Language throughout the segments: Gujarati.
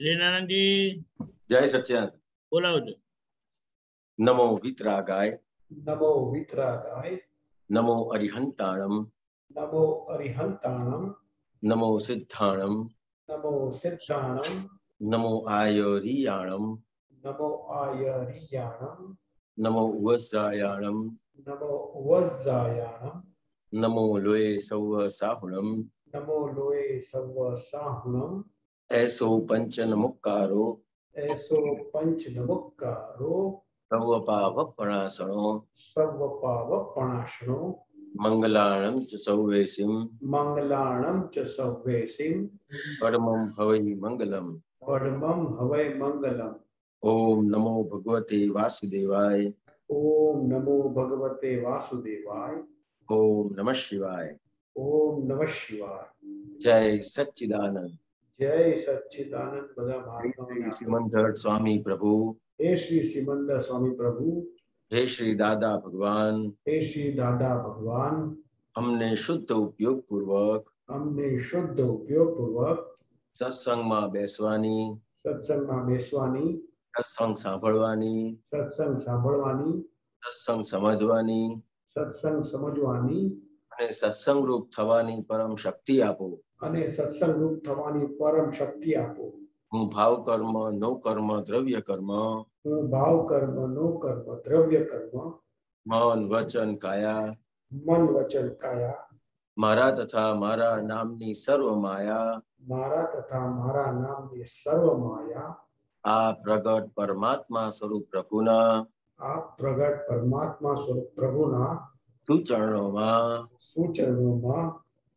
હિરેનાનંદ જી જય સચ્ચિદાનંદ. બોલાવજો. નમો વિતરાગાય, નમો વિતરાગાય, નમો અરિહંતાણમ, નમો અરિહંતાણમ, નમો સિદ્ધાણમ, નમો સિદ્ધાણમ, નમો આયરિયાણમ, નમો આયરિયાણમ, નમો ઉવસ્રાયાણમ, નમો વજ્જાયાણમ, નમો લોય સૌ સાહુણમ, નમો લોય સર્વ સાહુણમ, એસો પંચન મુક્કારો, એસો પંચ નમુક્કારો, સર્વ પાવપણાસણો, સર્વ પાવપણાશનો, મંગલાણમ ચ સૌવેસિમ, મંગલાણમ ચ સવ્વેસિમ, પરમં હવૈ મંગલમ. પરમં હવૈ મંગલમ. ઓમ નમો ભગવતે વાસુદેવાય, ઓમ નમો ભગવતે વાસુદેવાય, ઓમ નમઃ શિવાય. ઓમ નમઃ શિવાય. જય સચ્ચિદાનંદ. જય સચ્ચિદાનંદ. બધા મહાત્માઓને શ્રી સિમંદર સ્વામી પ્રભુ, હે શ્રી સિમંદર સ્વામી પ્રભુ, હે શ્રી દાદા ભગવાન, હે શ્રી દાદા ભગવાન, અમને શુદ્ધ ઉપયોગ પૂર્વક અમને શુદ્ધ ઉપયોગ પૂર્વક સત્સંગમાં બેસવાની, સત્સંગમાં બેસવાની, સત્સંગ સાંભળવાની, સત્સંગ સાંભળવાની, સત્સંગ સમજવાની સત્સંગ સમજવાની અને સત્સંગ રૂપ થવાની પરમ શક્તિ આપો. અને સત્સંગ રૂપ થવાની પરમ શક્તિ આપો. હું ભાવ કર્મ, નો કર્મ, દ્રવ્ય કર્મ, હું ભાવ કર્મ, નો કર્મ, દ્રવ્ય કર્મ, મન વચન કાયા, મન વચન કાયા, મારા તથા મારા નામની સર્વ માયા, મારા તથા મારા નામની સર્વ માયા, આ પ્રગટ પરમાત્મા સ્વરૂપ પ્રભુના આ પ્રગટ પરમાત્મા સ્વરૂપ પ્રભુના સુચરણોમાં સૂચનોમાં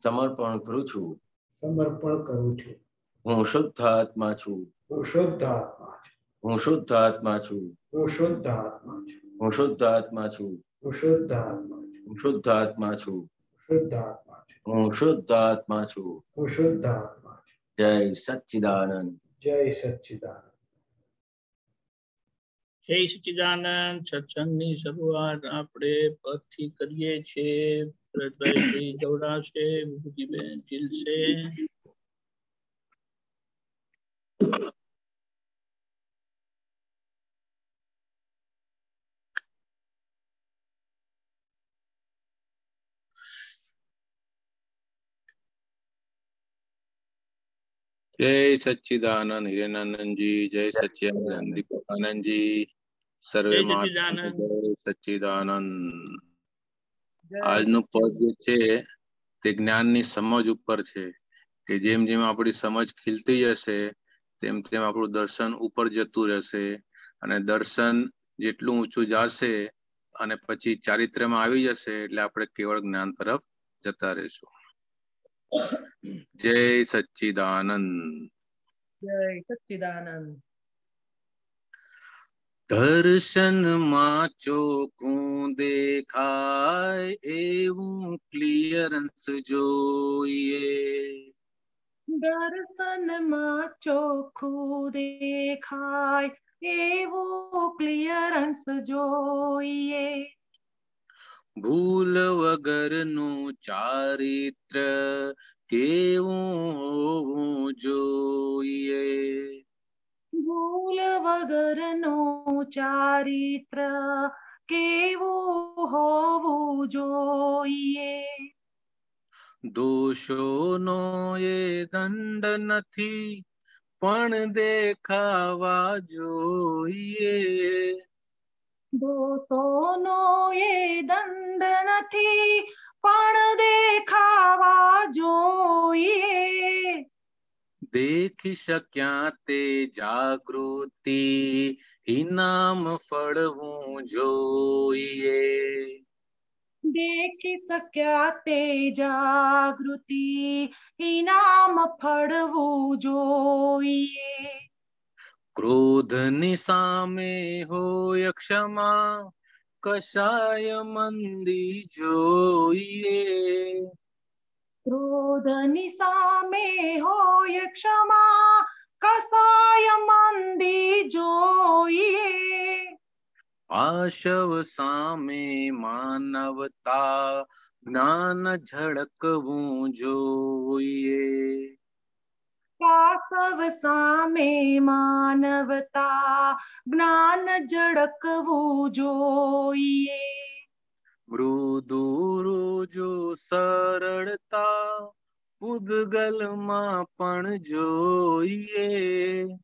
સમર્પણ કરું છું. સમર્પણ કરું છું. હું શુદ્ધ આત્મા છું. હું શુદ્ધ આત્મા છું. હું શુદ્ધ આત્મા છું. હું શુદ્ધ આત્મા છું. હું શુદ્ધ આત્મા છું. હું શુદ્ધ આત્મા છું. હું શુદ્ધ આત્મા છું. શુદ્ધ આત્મા છું. હું શુદ્ધ આત્મા છું. હું શુદ્ધ આત્મા છું. જય સચ્ચિદાનંદ. જય સચ્ચિદાનંદ. જય સચ્ચિદાનંદ. સત્સંગની શરૂઆત આપણે પદથી કરીએ છીએ. ભરતભાઈ શ્રી દોડાવશે, વિભૂતિબેન ઝીલશે. જય સચ્ચિદાનંદ હિરેનાનંદજી, જય સચ્ચિદાનંદ દીપકાનંદજી, સર્વે જય મહાત્માને સચ્ચિદાનંદ. જય સચ્ચિદાનંદ. આજનું પદ જે છે તે જ્ઞાનની સમજ ઉપર છે કે જેમ જેમ આપણી સમજ ખીલતી જશે તેમ તેમ આપણું દર્શન ઉપર જતું રહેશે અને દર્શન જેટલું ઊંચું જશે અને પછી ચારિત્ર્યમાં આવી જશે એટલે આપણે કેવળ જ્ઞાન તરફ જતા રહીશું. જય સચ્ચિદાનંદ. જય સચ્ચિદાનંદ. દર્શનમાં ચોખ્ખું દેખાય એવું ક્લિયરન્સ જોઈએ. દર્શનમાં ચોખ્ખું દેખાય એવું ક્લિયરન્સ જોઈએ. ભૂલ વગરનું ચારિત્ર કેવું હોવું જોઈએ. ભૂલ વગરનું ચારિત્ર કેવું હોવું જોઈએ. દોષોનો એ દંડ નથી પણ દેખાવા જોઈએ. દોષોનો એ દંડ નથી પણ દેખાવા જોઈએ. દેખી શક્યા તે જાગૃતિ ઇનામ ફળવું જોઈએ. દેખી શક્યા તે જાગૃતિ ઇનામ ફળવું જોઈએ. ક્રોધની સામે હોય ક્ષમા કશાય મંદી જોઈએ. ક્રોધની સામે હોય ક્ષમા કસાય મંદી જોઈએ. પાશવ સામે માનવતા જ્ઞાન ઝળકવું જોઈએ. વાસવ સામે માનવતા જ્ઞાન ઝળકવું જોઈએ. મૃદુ રુજુ સરળતા પૂદગલમાં પણ જોઈએ.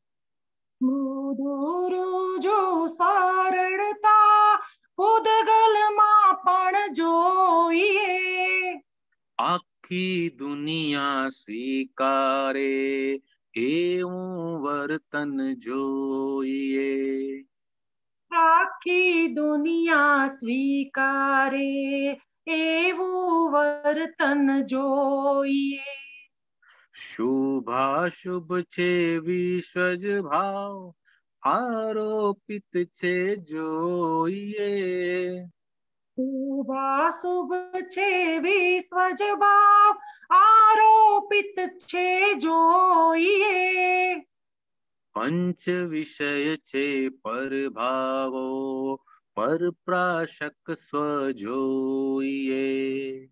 મૃદુ રુજુ સરળતા પૂદગલમાં પણ જોઈએ. આખી દુનિયા સ્વીકારે એવું વર્તન જોઈએ. આખી દુનિયા સ્વીકારે એવું વર્તન જોઈએ. શુભાશુભ છે વિશ્વજ ભાવ આરોપિત છે જોઈએ. શુભાશુભ છે વિશ્વજ ભાવ આરોપિત છે જોઈએ. પંચ વિષય છે પરભાવો પરપ્રાશક સ્વ જોઈએ.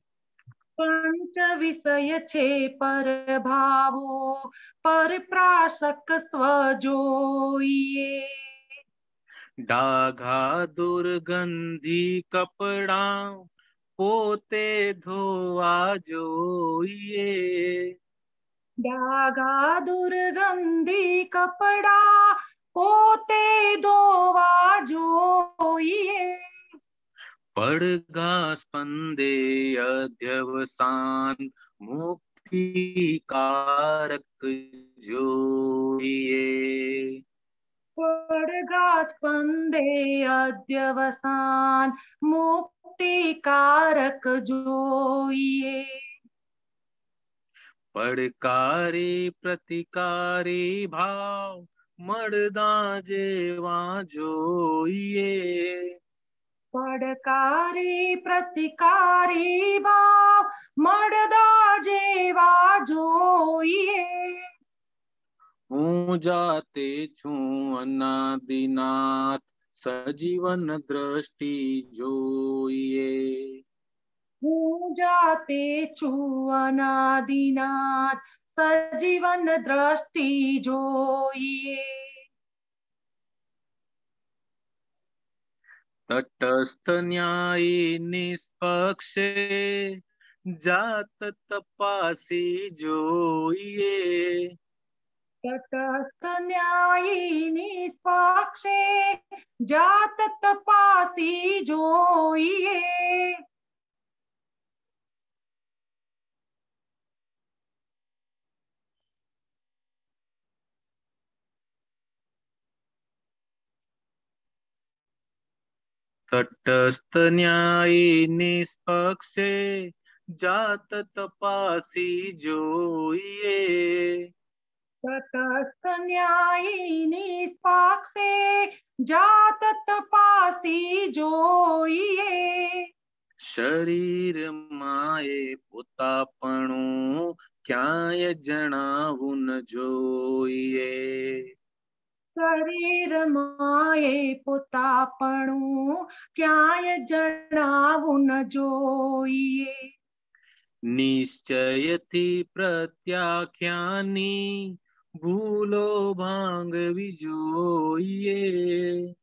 પંચ વિષય છે પરભાવો પરપ્રાશક સ્વ જોઈએ. ડાઘા દુર્ગંધી કપડા પોતે ધોવા જોઈએ. ડાઘા દુર્ગંધી કપડા પોતે ધોવા જોઈએ. પડઘા સ્પંદે અધ્યવસાન મુક્તિકારક જોઈએ. પડઘા સ્પંદે અધ્યવસાન મુક્તિકારક જોઈએ. પડકારી પ્રતિકારી ભાવ મળદા જેવા જોઈએ. પડકારી પ્રતિકારી ભાવ મળદા જેવા જોઈએ. હું જાતે છું અનાદિનાથ સજીવન દ્રષ્ટિ જોઈએ. હું જાતે છું અનાદિનાથ સજીવન દ્રષ્ટિ જોઈએ. તટસ્થ ન્યાયી નિષ્પક્ષે જાત તપાસી જોઈએ. તટસ્થ ન્યાયી નિષ્પક્ષે જાત તપાસી જોઈએ. તટસ્થ ન્યાયી નિષ્પક્ષે જાત તપાસી જોઈએ. તટસ્થ ન્યાયી નિષ્પક્ષે જાત તપાસી જોઈએ. શરીર માએ પોતાપણું ક્યાંય જણાવું ન જોઈએ. શરીર માએ પોતાપણું ક્યાંય જણાવું ન જોઈએ. નિશ્ચયથી પ્રત્યાખ્યાની ભૂલો ભાંગવી જોઈએ.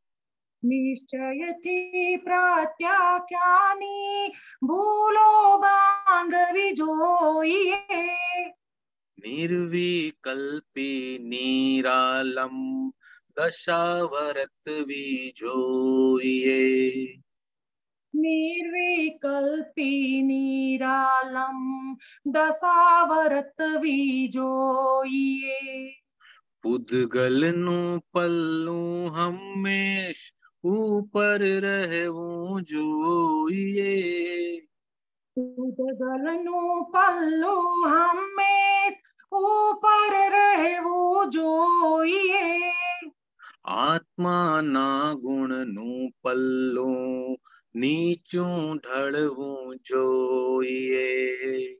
નિશ્ચયથી પ્રત્યાખ્યાની ભૂલો ભાંગવી જોઈએ. નિર્વિકલ્પી નિરાલમ દશા વર્તવી જોઈએ. નિર્વિકલ્પી નિરાલમ દશા વર્તવી જોઈએ. પૂદગલનું પલ્લું હંમેશ ઉપર રહેવું જોઈએ. પૂદગલનું પલ્લું હંમેશ ઉપર રહેવું જોઈએ. આત્માના ગુણનું પલ્લું નીચું ઢળવું જોઈએ.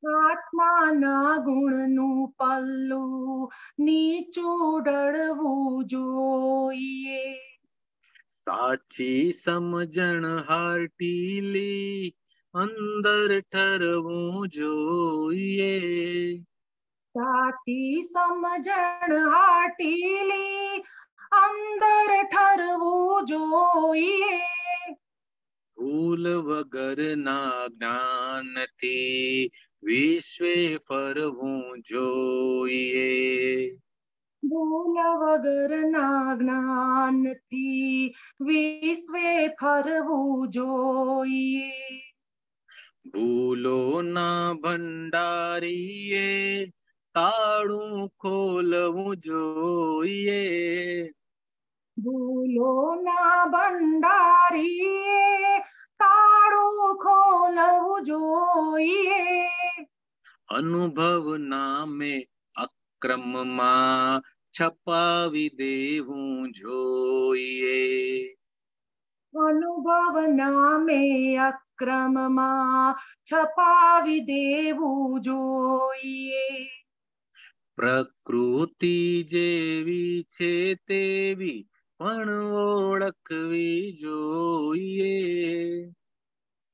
આત્માના ગુણનું પલ્લું નીચું ઢળવું જોઈએ. સાચી સમજણ હાર્ટીલી અંદર ઠરવું જોઈએ. સાચી સમજણ હાટીલી અંદર ઠરવું જોઈએ. ભૂલ વગરના જ્ઞાનથી વિશ્વે ફરવું જોઈએ. ભૂલ વગરના જ્ઞાનથી વિશ્વે ફરવું જોઈએ. ભૂલોના ભંડારીએ તાળું ખોલવું જોઈએ. ભૂલોના ભંડારીએ તાળું ખોલવું જોઈએ. અનુભવ નામે અક્રમમાં છપાવી દેવું જોઈએ. અનુભવ નામે અક્રમમાં છપાવી દેવું જોઈએ. પ્રકૃતિ જેવી છે તેવી પણ ઓળખવી જોઈએ.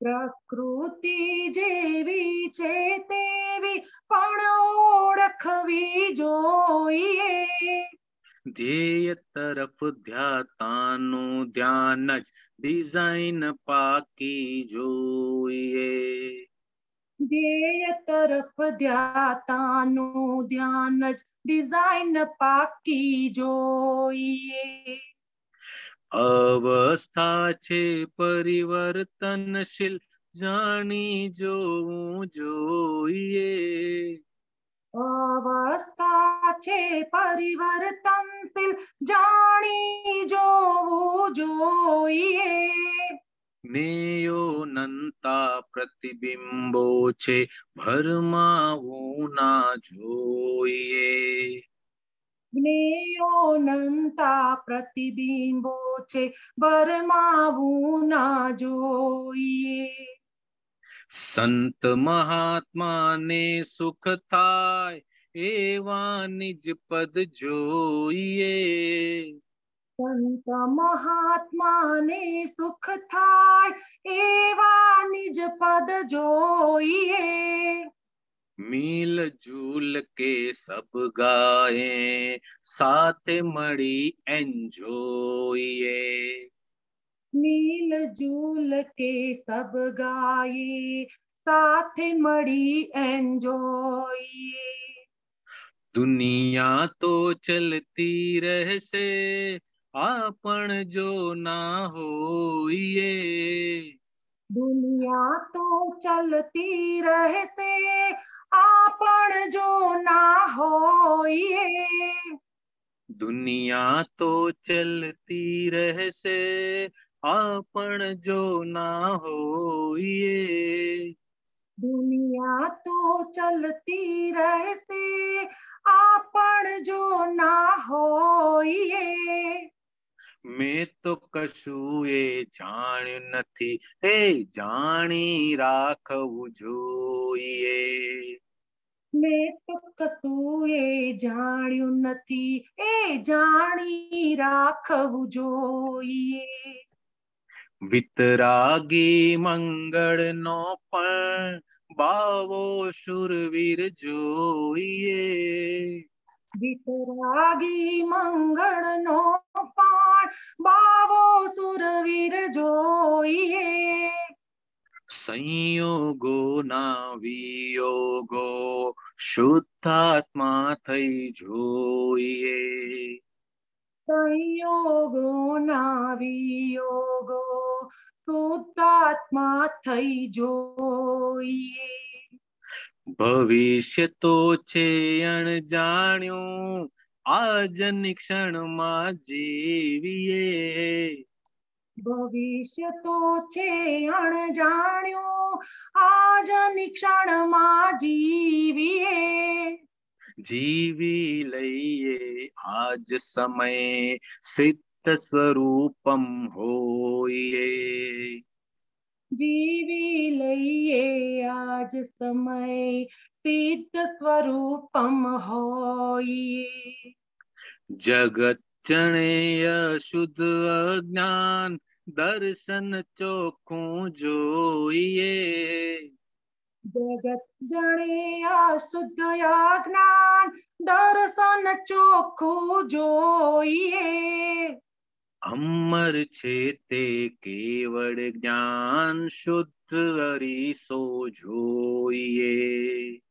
પ્રકૃતિ જેવી છે તેવી પણ ઓળખવી જોઈએ. ધ્યેય તરફ ધ્યાતાનું ધ્યાન જ ડિઝાઇન પાકી જોઈએ. ધ્યેય તરફ ધ્યાતાનું ધ્યાન જ ડિઝાઇન પાકી જોઈએ. અવસ્થા છે પરિવર્તનશીલ જાણી જોવું જોઈએ. અવસ્થા છે પરિવર્તનશીલ જાણી જોવું જોઈએ. જ્ઞેયોનંતા પ્રતિબિંબો છે ભરમાવું ના જોઈએ. જ્ઞેયોનંતા પ્રતિબિંબો છે ભરમાવું ના જોઈએ. સંત મહાત્માને સુખ થાય એવા નિજ પદ જોઈએ. સંત મહાત્માને સુખ થાય એવા નિજ પદ જોઈએ. મિલ જુલ કે સબ ગાએ સાથે મળી એન્જોય. મિલ જુલ કે સબ ગાયે સાથે મળી એન્જોય. દુનિયા તો ચલતી રહેશે આપણ જો ના હોઈએ. દુનિયા તો ચલતી રહેશે આપણ જો ના હોઈએ. દુનિયા તો ચલતી રહેશે આપણ જો ના હોઈએ. દુનિયા તો ચલતી રહેશે આપણ જો ના હોઈએ. મેં તો કશું એ જાણ્યું નથી એ જાણી રાખવું જોઈએ. મેં તો કશું એ જાણ્યું નથી એ જાણી રાખવું જોઈએ. વિતરાગી મંગળ નો પણ બાવો શુરવીર જોઈએ. વિતરાગી મંગળ નો પણ બાવો સુરવીર જોઈએ. સંયોગો ના વિયોગો શુદ્ધાત્મા થઈ જોઈએ. સંયોગો ના વિયોગો શુદ્ધાત્મા થઈ જોઈએ. ભવિષ્ય તો છે અણજાણ્યું આજની ક્ષણમાં જીવીએ. ભવિષ્ય તો છે અણજાણ્યું આજની ક્ષણમાં જીવીએ. જીવી લઈએ આજ સમય સિદ્ધ સ્વરૂપમ હોઈએ. જીવી લઈએ આજ સમય સિદ્ધ સ્વરૂપમ હોઈએ. જગત જણેય શુદ્ધ અજ્ઞાન દર્શન ચોખ્ખું જોઈએ. જગત જણે અશુદ્ધ અજ્ઞાન દર્શન ચોખ્ખું જોઈએ. અમર છે તે કેવળ જ્ઞાન શુદ્ધ અરીસો જોઈએ.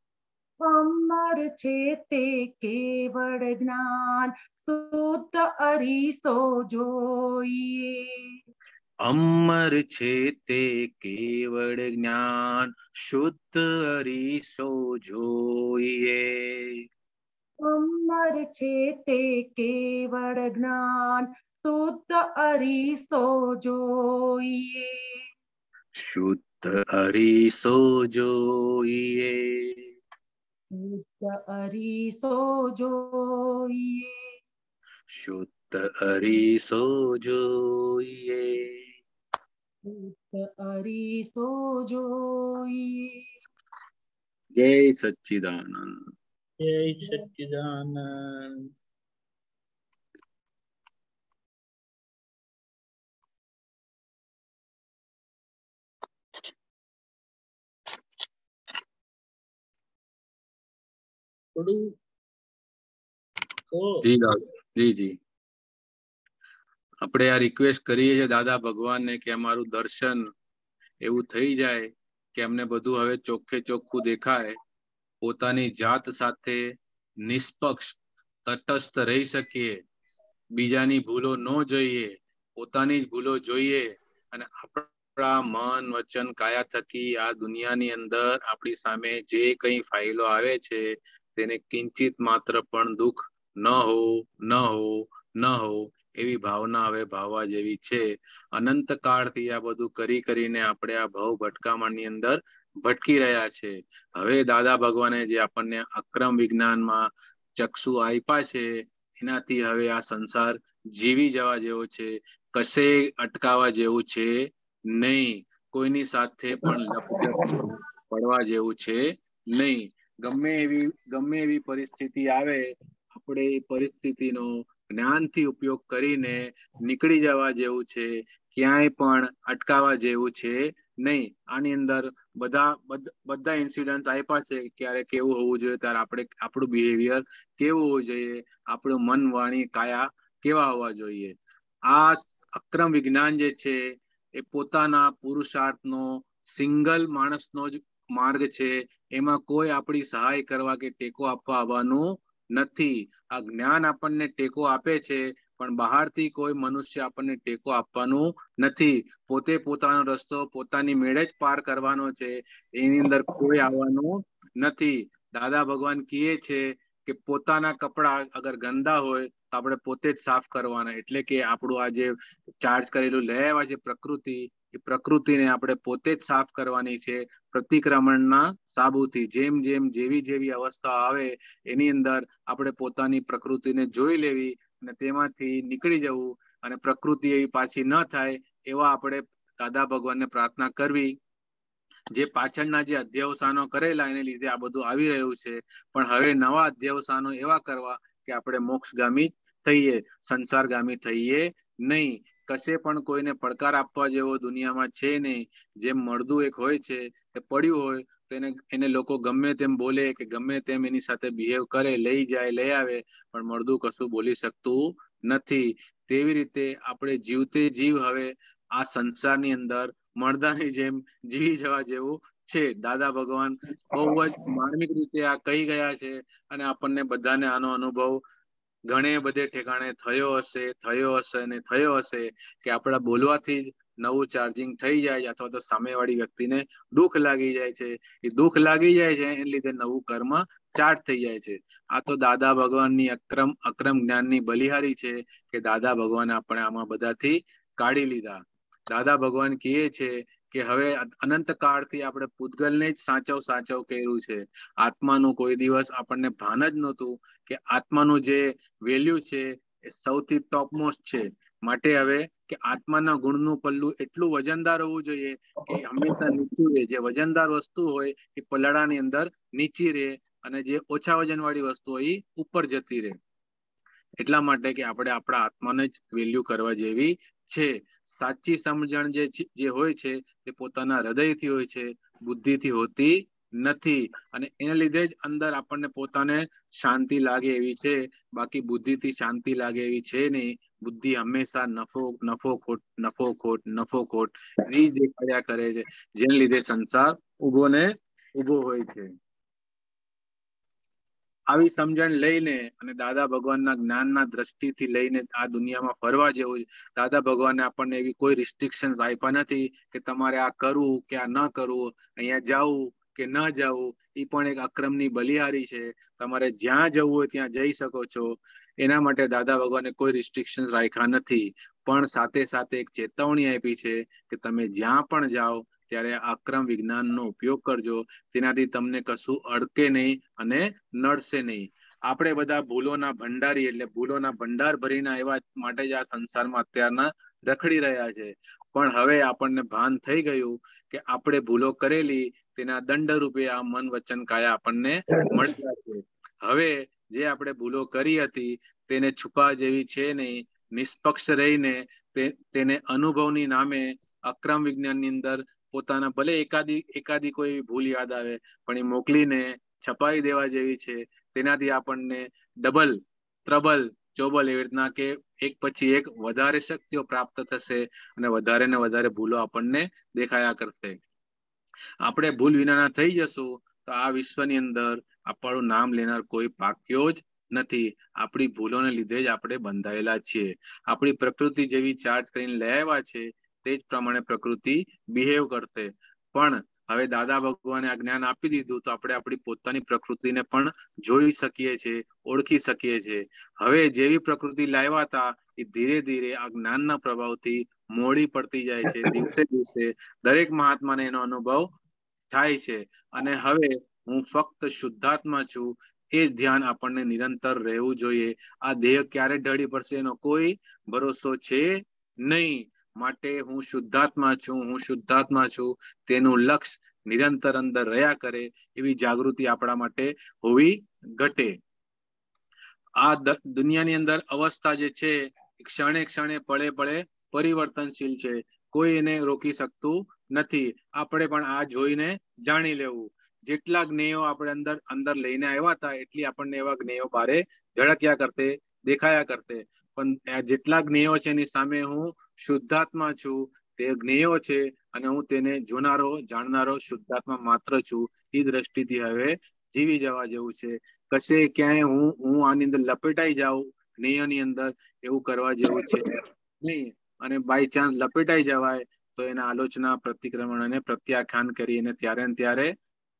અમર છે તે કેવળ જ્ઞાન શુદ્ધ અરીસો જોઈએ. અમર છે તે કેવળ જ્ઞાન શુદ્ધ અરીસો જોઈએ. અમર છે તે કેવળ જ્ઞાન શુદ્ધ અરીસો જોઈએ. શુદ્ધ અરીસો જોઈએ. શુદ્ધ અરીસો જોઈએ. શુદ્ધ અરીસો જોઈએ. શુદ્ધ અરીસો જોઈએ. જય સચ્ચિદાનંદ. જય સચ્ચિદાનંદ. થોડું જી જી આપણે આ રિક્વેસ્ટ કરીએ છીએ દાદા ભગવાનને કે અમારું દર્શન એવું થઈ જાય કે અમને બધું હવે ચોખ્ખે ચોખ્ખું દેખાય, પોતાની જાત સાથે નિષ્પક્ષ તટસ્થ રહી શકીએ, બીજાની ભૂલો ન જોઈએ, પોતાની જ ભૂલો જોઈએ અને આપણા મન વચન કાયા થકી આ દુનિયાની અંદર આપણી સામે જે કંઈ ફાઇલો આવે છે તેને કિંચિત માત્ર પણ દુઃખ ન હો એવી ભાવના હવે ભાવવા જેવી છે. અનંત કાળથી આ બધું કરીને આપણે આ ભવ ભટકામણની અંદર ભટકી રહ્યા છે. હવે દાદા ભગવાને જે આપણને અક્રમ વિજ્ઞાનમાં ચક્ષુ આપ્યા છે એનાથી હવે આ સંસાર જીવી જવા જેવો છે, કશે અટકાવા જેવું છે નહીં, કોઈની સાથે પણ લપઝપ પડવા જેવું છે નહીં. ગમે એવી પરિસ્થિતિ આવે આપણે એ પરિસ્થિતિનો જ્ઞાનથી ઉપયોગ કરીને નીકળી જવા જેવું છે, ક્યાંય પણ અટકાવા જેવું છે નહીં. આની અંદર બધા ઇન્સિડન્ટ્સ આપ્યા છે ક્યારે કેવું હોવું જોઈએ, ત્યારે આપણું બિહેવિયર કેવું હોવું જોઈએ, આપણું મન વાણી કાયા કેવા હોવા જોઈએ. આ અક્રમ વિજ્ઞાન જે છે એ પોતાના પુરુષાર્થનો સિંગલ માણસનો જ માર્ગ છે. એમાં કોઈ આપણી સહાય કરવા કે ટેકો આપવા આવવાનું નથી. આ જ્ઞાન આપણને ટેકો આપે છે પણ બહારથી કોઈ મનુષ્ય આપણને ટેકો આપવાનું નથી. પોતે પોતાનો રસ્તો પોતાની મેળે જ પાર કરવાનો છે, એની અંદર કોઈ આવવાનું નથી. દાદા ભગવાન કહે છે કે પોતાના કપડા અગર ગંદા હોય તો આપણે પોતે જ સાફ કરવાના. એટલે કે આપણું આ જે ચાર્જ કરેલું લઈ આવ્યા છે પ્રકૃતિ, એ પ્રકૃતિને આપણે પોતે જ સાફ કરવાની છે પ્રતિક્રમણના સાબુથી. જેમ જેવી અવસ્થા આવે એની અંદર આપણે પોતાની પ્રકૃતિને જોઈ લેવી અને તેમાંથી નીકળી જવું અને પ્રકૃતિ એવી પાછી ન થાય એવા આપણે દાદા ભગવાનને પ્રાર્થના કરવી. જે પાછળના જે અધ્યવસાનો કરેલા એને લીધે આ બધું આવી રહ્યું છે, પણ હવે નવા અધ્યવસાનો એવા કરવા કે આપણે મોક્ષગામી થઈએ, સંસારગામી થઈએ નહીં. કશે પણ કોઈને પડકાર આપવા જેવો દુનિયામાં છે નહીં. જેમ મળદું એક હોય છે એ પડ્યું હોય તો એને લોકો ગમે તેમ બોલે કે ગમે તેમ એની સાથે બિહેવ કરે, લઈ જાય લઈ આવે, પણ મળદું કશું બોલી શકતું નથી. તેવી રીતે આપણે જીવતે જીવ હવે આ સંસારની અંદર મળદાની જેમ જીવી જવા જેવું છે. દાદા ભગવાન બહુ જ માર્મિક રીતે આ કહી ગયા છે અને આપણને બધાને આનો અનુભવ ઘણે બધે ઠેકાણે થયો હશે કે આપણા બોલવાથી જ નવું ચાર્જિંગ થઈ જાય અથવા તો સામેવાળી વ્યક્તિને દુઃખ લાગી જાય છે. એ દુઃખ લાગી જાય છે એને લીધે નવું કર્મ ચાર્જ થઈ જાય છે. આ તો દાદા ભગવાનની અક્રમ જ્ઞાનની બલિહારી છે કે દાદા ભગવાને આપણે આમાં બધાથી કાઢી લીધા. દાદા ભગવાન કહે છે કે હવે અનંત કાળથી આપણે પૂતગલને જ સાચવ કર્યું છે. આત્માનું કોઈ દિવસ આપણને ભાન જ નહોતું કે આત્માનું જે વેલ્યુ છે એ સૌથી ટોપમોસ્ટ છે. માટે હવે કે આત્માના ગુણનું પલ્લું એટલું વજનદાર હોવું જોઈએ કે હંમેશા નીચું રહે. જે વજનદાર વસ્તુ હોય એ પલ્લાડાની અંદર નીચી રહે અને જે ઓછા વજન વાળી વસ્તુ હોય એ ઉપર જતી રહે. એટલા માટે કે આપણે આપણા આત્માને જ વેલ્યુ કરવા જેવી છે. સાચી સમજણ જે હોય છે તે પોતાના હૃદયથી હોય છે, બુદ્ધિથી હોતી નથી અને એના લીધે જ અંદર આપણને પોતાને શાંતિ લાગે એવી છે. બાકી બુદ્ધિથી શાંતિ લાગે એવી છે નહીં. બુદ્ધિ હંમેશા નફો ખોટ એ જ દેખાડ્યા કરે છે, જેને લીધે સંસાર ઊભો હોય છે. આવી સમજણ લઈને અને દાદા ભગવાનના જ્ઞાનના દ્રષ્ટિથી લઈને આ દુનિયામાં ફરવા જેવું. દાદા ભગવાને આપણને એવી કોઈ રિસ્ટ્રિક્શન આપ્યા નથી કે તમારે આ કરવું કે આ ન કરવું, અહીંયા જવું કે ન જવું. એ પણ એક અક્રમની બલિહારી છે. તમારે જ્યાં જવું હોય ત્યાં જઈ શકો છો. એના માટે દાદા ભગવાને કોઈ રિસ્ટ્રિક્શન રાખ્યા નથી, પણ સાથે સાથે એક ચેતવણી આપી છે કે તમે જ્યાં પણ જાઓ ત્યારે અક્રમ વિજ્ઞાનનો ઉપયોગ કરજો. તેનાથી તમને કશું અડકે નહીં અને નડશે નહીં. આપણે બધા ભૂલોના ભંડારી એટલે ભૂલોના ભંડાર ભરીને એવા માટે જ આ સંસારમાં અત્યારના રખડી રહ્યા છે. પણ હવે આપણને ભાન થઈ ગયું કે આપણે ભૂલો કરેલી તેના દંડ રૂપે આ મન વચન કાયા આપણને મળ્યા છે. હવે જે આપણે ભૂલો કરી હતી તેને છુપા જેવી છે નહીં. નિષ્પક્ષ રહીને તેને અનુભવની નામે અક્રમ વિજ્ઞાનની અંદર પોતાના ભલે એકાદી કોઈ ભૂલ યાદ આવે પણ એ મોકલીને છપાઈ દેવા જેવી છે. તેનાથી આપણને ડબલ ત્રબલ ચોબલ એવી રીતના કે એક પછી એક વધારે શક્તિઓ પ્રાપ્ત થશે અને વધારે ને વધારે ભૂલો આપણને દેખાયા કરશે. આપણે ભૂલ વિનાના થઈ જશું તો આ વિશ્વની અંદર આપણું નામ લેનાર કોઈ પાક્યો જ નથી. આપણી ભૂલોને લીધે જ આપણે બંધાયેલા છીએ. આપણી પ્રકૃતિ જેવી ચાર્જ કરીને લઈ આવ્યા છે તે જ પ્રમાણે પ્રકૃતિ બિહેવ કરશે. પણ હવે દાદા ભગવાને આ જ્ઞાન આપી દીધું તો આપણે આપણી પોતાની પ્રકૃતિને પણ જોઈ શકીએ છીએ, ઓળખી શકીએ છીએ. હવે જેવી પ્રકૃતિ લાવ્યા હતા એ ધીરે ધીરે આ જ્ઞાનના પ્રભાવથી મોડી પડતી જાય છે. દિવસે દિવસે દરેક મહાત્માને એનો અનુભવ થાય છે. અને હવે હું ફક્ત શુદ્ધાત્મા છું એ ધ્યાન આપણને નિરંતર રહેવું જોઈએ. આ દેહ ક્યારે ઢળી પડશે એનો કોઈ ભરોસો છે નહીં. માટે હું શુદ્ધાત્મા છું તેનું લક્ષ નિરંતર અંદર રહ્યા કરે એવી જાગૃતિ આપણા માટે હોવી ઘટે. આ દુનિયાની અંદર અવસ્થા જે છે ક્ષણે ક્ષણે પળે પરિવર્તનશીલ છે. કોઈ એને રોકી શકતું નથી. આપણે પણ આ જોઈને જાણી લેવું. જેટલા જ્ઞેયો આપણે અંદર લઈને આવ્યા હતા એટલી આપણને એવા જ્ઞેયો બારે ઝળક્યા કરતે, દેખાયા કરતે. પણ જેટલા જ્ઞેયો છે એની સામે હું શુદ્ધાત્મા છું. તે જ્ઞેયો છે અને હું તેને જોનારો જાણનારો શુદ્ધાત્મા માત્ર છું. એ દ્રષ્ટિથી હવે જીવી જવા જેવું છે. કશે ક્યાંય હું આની અંદર લપેટાઈ જાઉં જ્ઞેયોની અંદર એવું કરવા જેવું છે નહીં. અને બાય ચાન્સ લપેટાઈ જવાય તો એના આલોચના પ્રતિક્રમણ અને પ્રત્યાખ્યાન કરી એને ત્યારે ને ત્યારે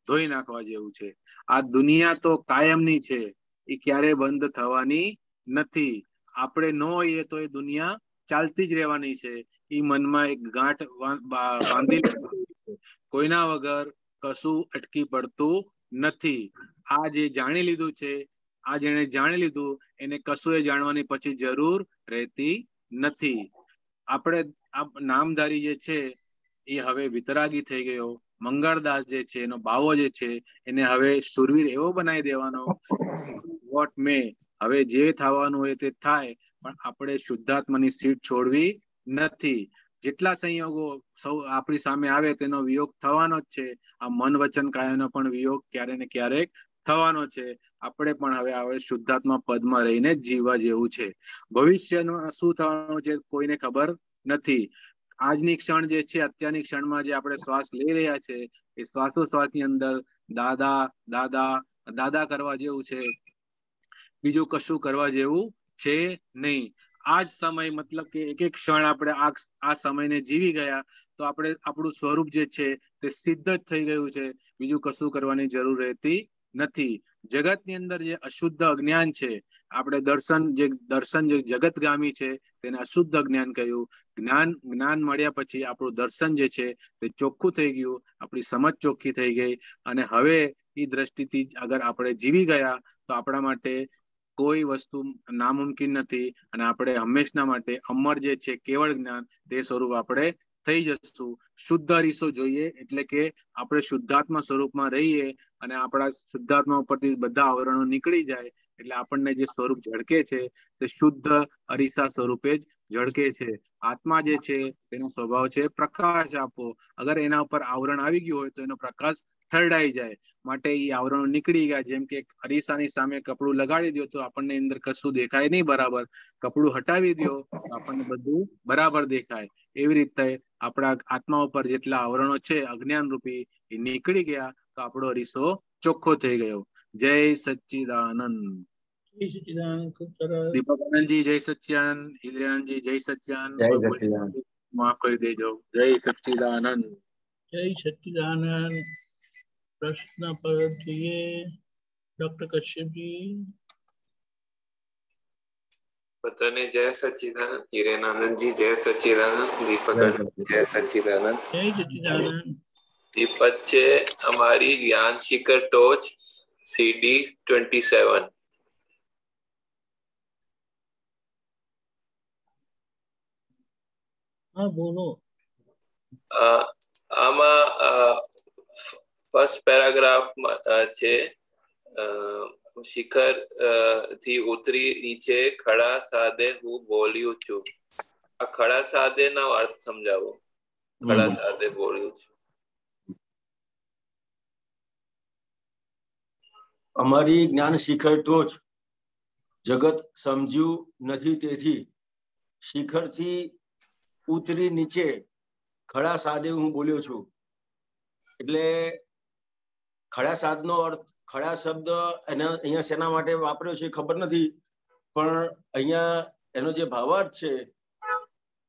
ધોઈ નાખવા જેવું છે. આ દુનિયા તો કાયમની છે, એ ક્યારે બંધ થવાની નથી. આપણે ન હોઈએ તો એ દુનિયા ચાલતી જ રહેવાની છે. એ મનમાં એક ગાંઠ બાંધી છે. કોઈના વગર કશું અટકી પડતું નથી. આ જે જાણી લીધું છે, આ જેને જાણી લીધું એને કશું એ જાણવાની પછી જરૂર રહેતી નથી. આપણે આ નામધારી જે છે એ હવે વિતરાગી થઈ ગયો. મંગળદાસ જે છે એનો બાવો જે છે એને હવે શુરવીર એવો બનાવી દેવાનો વોટ મે. હવે જે થવાનું હોય તે થાય, પણ આપણે શુદ્ધાત્માની સીટ છોડવી નથી. જેટલા સંયોગો આપણી સામે આવે તેનો વિયોગ થવાનો જ છે. આ મન વચન કાયાનો પણ વિયોગ ક્યારે ને ક્યારેક થવાનો છે. આપણે પણ હવે શુદ્ધાત્મા પદમાં રહીને જ જીવવા જેવું છે. ભવિષ્યમાં શું થવાનું છે કોઈને ખબર નથી. આજની ક્ષણ જે છે, અત્યારની ક્ષણમાં જે આપણે શ્વાસ લઈ રહ્યા છે એ શ્વાસોશ્વાસની અંદર દાદા દાદા દાદા કરવા જેવું છે. બીજું કશું કરવા જેવું છે નહીં. આ જ સમય મતલબ કે એક એક ક્ષણ આપણે આ સમયને જીવી ગયા તો આપણે આપણું સ્વરૂપ જે છે તે સિદ્ધ જ થઈ ગયું છે. બીજું કશું કરવાની જરૂર રહેતી નથી. જગતની અંદર જે અશુદ્ધ અજ્ઞાન છે, આપણે દર્શન જે જગતગામી છે તેને અશુદ્ધ જ્ઞાન કહ્યું. જ્ઞાન મળ્યા પછી આપણું દર્શન જે છે તે ચોખ્ખું થઈ ગયું. આપણી સમજ ચોખ્ખી થઈ ગઈ. અને હવે એ દ્રષ્ટિથી અગર આપણે જીવી ગયા તો આપણા માટે કોઈ વસ્તુ નામુમકિન નથી. અને આપણે હંમેશના માટે અમર જે છે કેવળ જ્ઞાન તે સ્વરૂપ આપણે થઈ જશું. શુદ્ધ અરીસો જોઈએ એટલે કે આપણે શુદ્ધાત્મા સ્વરૂપમાં રહીએ અને આપણા શુદ્ધાત્મા ઉપરથી બધા આવરણો નીકળી જાય એટલે આપણને જે સ્વરૂપ ઝળકે છે તે શુદ્ધ અરીસા સ્વરૂપે જ ઝળકે છે. આત્મા જે છે તેનો સ્વભાવ છે પ્રકાશ આપવો. અગર એના ઉપર આવરણ આવી ગયું હોય તો એનો પ્રકાશ ઠરડાઈ જાય. માટે એ આવરણો નીકળી ગયા. જેમ કે અરીસાની સામે કપડું લગાડી દો તો આપણને અંદર કશું દેખાય નહીં બરાબર, કપડું હટાવી દો તો આપણને બધું બરાબર દેખાય. એવી રીતે આપણા આત્મા ઉપર જેટલા આવરણો છે અજ્ઞાન રૂપી એ નીકળી ગયા તો આપણો અરીસો ચોખ્ખો થઈ ગયો. જય સચ્ચિદાનંદ. જય સચ્ચિદાનંદ. ખૂબ સરસ. દીપકાનંદજી જય સચ્ચિદાનંદ. ઇન્દ્રિયાનંદજી જય સચ્ચિદાનંદ. જય સચ્ચિદાનંદ. માફ કરી દેજો. જય સચ્ચિદાનંદ. જય સચ્ચિદાનંદ. પ્રશ્ન પર જોઈએ. ડોક્ટર કશ્યપજી. બધાને જય સચ્ચિદાનંદ. હિરેનાનંદજી જય સચ્ચિદાનંદ. દીપકાનંદ જય સચ્ચિદાનંદ. જય સચ્ચિદાનંદ. દીપક છે અમારી જ્ઞાન શિખર ટોચ CD 27. હા બોલો. આમાં ફર્સ્ટ પેરાગ્રાફમાં છે શિખર થી ઉતરી નીચે ખડા સાધે હું બોલ્યું છું. આ ખડા સાધે નો અર્થ સમજાવો. ખડા સાધે બોલ્યું છું. અમારી જ્ઞાન શિખર ટોચ જગત સમજ્યું નથી, તેથી શિખરથી ઉતરી નીચે ખડા સાધે હું બોલ્યો છું. એટલે ખડા સાધનો અર્થ, ખડા શબ્દ એના અહીંયા શેના માટે વાપર્યો છે ખબર નથી, પણ અહીંયા એનો જે ભાવાર્થ છે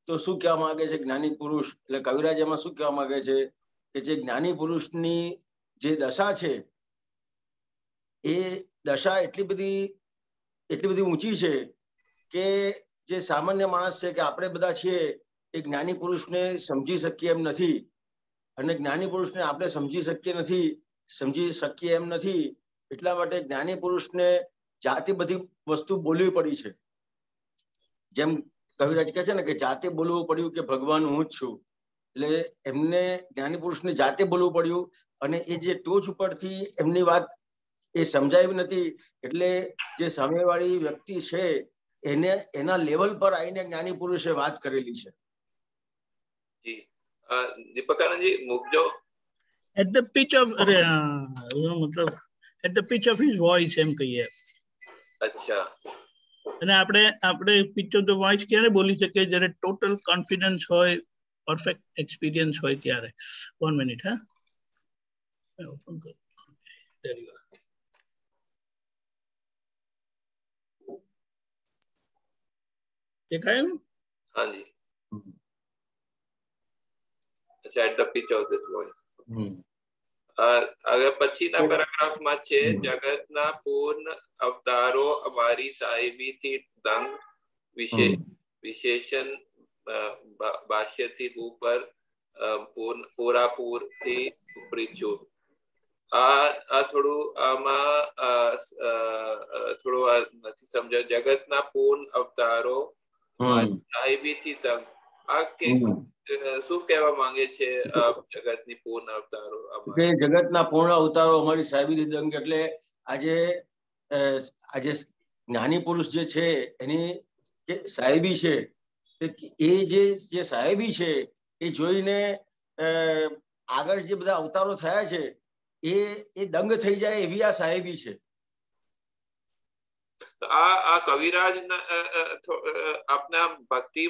તો શું કહેવા માંગે છે જ્ઞાની પુરુષ, એટલે કવિરાજ એમાં શું કહેવા માંગે છે કે જે જ્ઞાની પુરુષની જે દશા છે એ દશા એટલી બધી ઊંચી છે કે જે સામાન્ય માણસ છે કે આપણે બધા છીએ એ જ્ઞાની પુરુષને સમજી શકીએ એમ નથી, અને જ્ઞાની પુરુષને આપણે સમજી શકીએ એમ નથી. એટલા માટે જ્ઞાની પુરુષને જાતે બધી વસ્તુ બોલવી પડી છે. જેમ કવિરાજ કહે છે ને કે જાતે બોલવું પડ્યું કે ભગવાન હું જ છું. એટલે એમને જ્ઞાની પુરુષને જાતે બોલવું પડ્યું, અને એ જે ટોચ ઉપરથી એમની વાત એ સમજાવી નથી, એટલે જે સામેવાળી વ્યક્તિ છે એને એના લેવલ પર આવીને જ્ઞાની પુરુષે વાત કરેલી છે. દીપકાનંદજી મૂકજો. એટ ધ પિચ ઓફ મતલબ at the pitch of his voice એમ કહીએ. અચ્છા. અને આપણે પિચ ઓફ ધ વોઇસ ક્યારે બોલી શકીએ? જ્યારે ટોટલ કોન્ફિડન્સ હોય, પરફેક્ટ એક્સપિરિયન્સ હોય ત્યારે. 1 મિનિટ. હા, ઓપન કરો. દેખાય? હાજી. અચ્છા, at the pitch of this voice. આગળ પછીના પેરાગ્રાફમાં છે જગતના પૂર્ણ અવતારો અમારી સાહેબીથી દંગ વિશેષણ ભાષ્યથી ઉપર પૂરાપૂરથી ઉપરી છું. આ થોડું આમાં થોડું નથી સમજાયું. જગતના પૂર્ણ અવતારો સાહેબીથી દંગ, આ શું કહેવા માંગે છે? જગતની પૂર્ણ અવતારો, જગતના પૂર્ણ અવતારો અમારી સાહેબી દંગ એટલે આજે જ્ઞાની પુરુષ જે છે એની સાહેબી છે, એ જે સાહેબી છે એ જોઈને આગળ જે બધા અવતારો થયા છે એ દંગ થઈ જાય એવી આ સાહેબી છે. આ કવિરાજ આપના ભક્તિ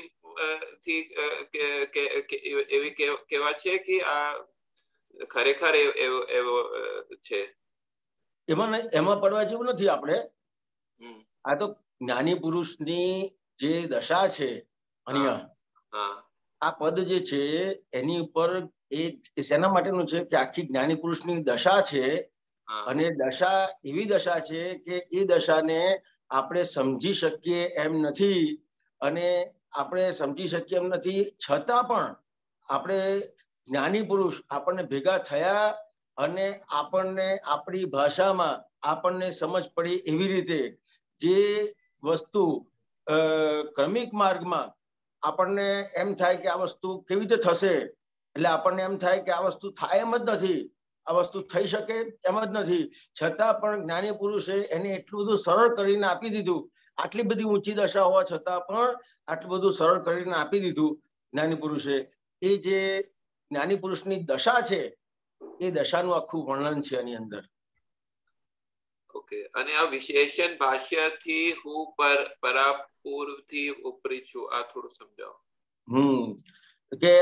થી એવી કેવા છે કે આ ખરેખર એવો છે? એમાં પડવા જેવું નથી. આપણે આ તો જ્ઞાની પુરુષની જે દશા છે અહીંયા, આ પદ જે છે એની ઉપર એ શેના માટેનું છે કે આખી જ્ઞાની પુરુષની દશા છે, અને દશા એવી દશા છે કે એ દશાને આપણે સમજી શકીએ એમ નથી, અને આપણે સમજી શકીએ એમ નથી છતાં પણ આપણે જ્ઞાની પુરુષ આપણને ભેગા થયા અને આપણને આપણી ભાષામાં આપણને સમજ પડી એવી રીતે જે વસ્તુ ક્રમિક માર્ગમાં આપણને એમ થાય કે આ વસ્તુ કેવી રીતે થશે, એટલે આપણને એમ થાય કે આ વસ્તુ થાય એમ જ નથી, આ વસ્તુ થઈ શકે એમ જ નથી, છતાં પણ જ્ઞાની પુરુષે એને એટલું બધું સરળ કરીને આપી દીધું. આટલી બધી ઊંચી દશા હોવા છતાં પણ આટલું બધું સરળ કરીને આપી દીધું જ્ઞાની પુરુષે. એ જે જ્ઞાની પુરુષની દશા છે એ દશાનું આખું વર્ણન છે એની અંદર. ઓકે, અને આ વિશેષણ ભાષ્યથી હું પરાપૂર્વથી ઉપરી છું, આ થોડું સમજાવો. કે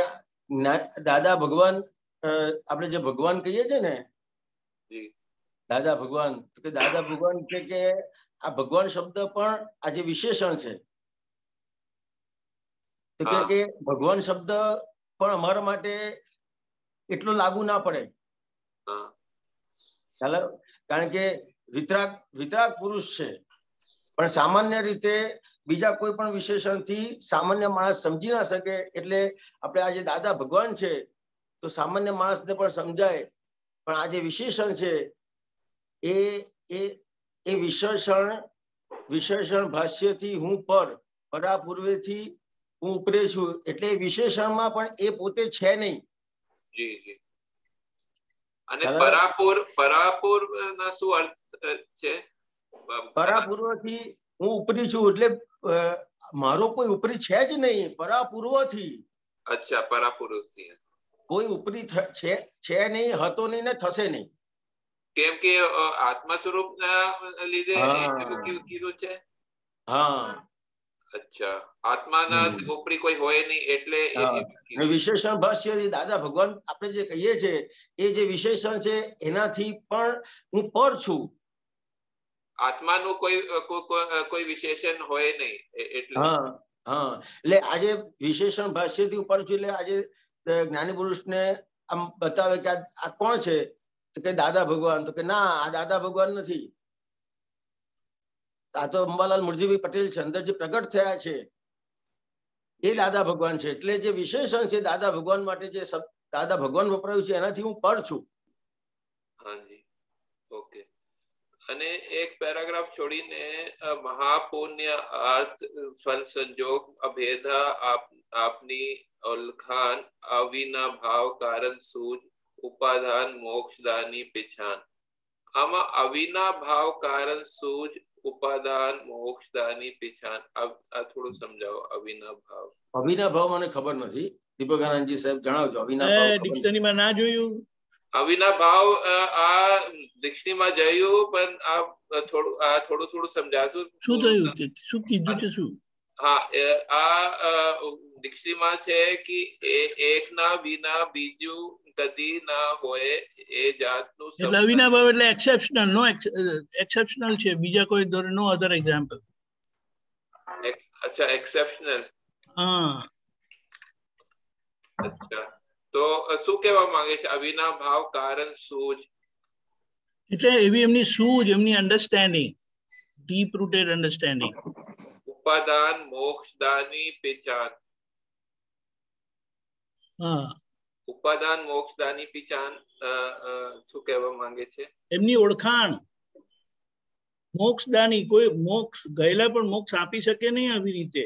દાદા ભગવાન, આપણે જે ભગવાન કહીએ છીએ ને, દાદા ભગવાન, કે દાદા ભગવાન કે આ ભગવાન શબ્દ પણ આ જે વિશેષણ છે, તો કે ભગવાન શબ્દ પણ અમારા માટે એટલો લાગુ ના પડે. કારણ કે વિતરાગ પુરુષ છે, પણ સામાન્ય રીતે બીજા કોઈ પણ વિશેષણથી સામાન્ય માણસ સમજી ના શકે. એટલે આપણે આ જે દાદા ભગવાન છે તો સામાન્ય માણસને પણ સમજાય, પણ આ જે વિશેષણ છે એ વિશેષણ ભાષ્યથી હું પરાપૂર્વેથી હું ઉપરે છું. એટલે વિશેષણમાં પણ એ પોતે છે નહીં. જી જી. અને પરાપૂર્વ ના શું અર્થ છે? પરાપૂર્વથી હું ઉપરી છું એટલે મારો કોઈ ઉપરી છે જ નહીં, પરાપૂર્વથી. અચ્છા, પરાપૂર્વથી કોઈ ઉપરી છે નહીં, હતો નહીં ને થશે નહીં. કેમ કે આત્મા સ્વરૂપ ના લીધે કીધું છે. હા, અચ્છા, આત્માના ઉપરી કોઈ હોય નહીં એટલે વિશેષણ ભાષ્ય દાદા ભગવાન આપણે જે કહીએ છીએ એ જે વિશેષણ છે એનાથી પણ હું પર છું. આત્માનું કોઈ વિશેષણ હોય નહીં એટલે. એટલે આજે વિશેષણ ભાષ્યથી ઉપર છું એટલે આજે જ્ઞાની પુરુષને આમ બતાવે કે આ કોણ છે, તો કે દાદા ભગવાન. તો કે ના, આ દાદા ભગવાન નથી, આ તો અંબાલાલ મુરજીભાઈ પટેલ છે, અંદર જે પ્રગટ થયા છે એ દાદા ભગવાન છે. એટલે જે વિશેષણ છે દાદા ભગવાન માટે, જે દાદા ભગવાન વપરાયું છે એનાથી હું પર છું. હાજી, ઓકે. અને એક પેરાગ્રાફ છોડીને મહાપુણ્ય અર્થ સંજોગ અભેદા આપની ઓળખાણ અવિના ભાવ કારણ સૂઝ ઉપાદાન મોક્ષદાની પીછાન. આમાં અવિના ભાવ કારણ સૂઝ ઉપાદાન મોક્ષદાની પીછાન, આ થોડું સમજાવો. અવિના ભાવ મને ખબર નથી, દીપકાનંદજી સાહેબ જણાવજો. અવિના ભાવ ડિક્શનરીમાં ના જોયું? અવિના ભાવ આ ડિક્શનરીમાં જોયું, પણ આ થોડું સમજાતું. શું થયું, શું કીધું છે? શું? હા, આ ડિક્શનરીમાં છે કે એકના વિના બીજું કદી ના હોય એ જાતનું. એટલે અવિના ભાવ એટલે એક્સેપ્શનલ, નો એક્સેપ્શનલ છે, બીજા કોઈ નો અધર એક્ઝામ્પલ. અચ્છા, એક્સેપ્શનલ. હા, અચ્છા, તો શું કહેવા માંગે છે? અવિના ભાવ કારણ સૂઝ એટલે એવી એમની સૂઝ, એમની અન્ડરસ્ટેન્ડિંગ, ડીપ રૂટેડ અન્ડરસ્ટેન્ડિંગ. ઉપાદાન મોક્ષદાની પીછાન. હા, ઉપાદાન મોક્ષદાની પીછાન શું કહેવા માંગે છે? એમની ઓળખાણ. મોક્ષદાની, કોઈ મોક્ષ ગયેલા પણ મોક્ષ આપી શકે નહીં આવી રીતે,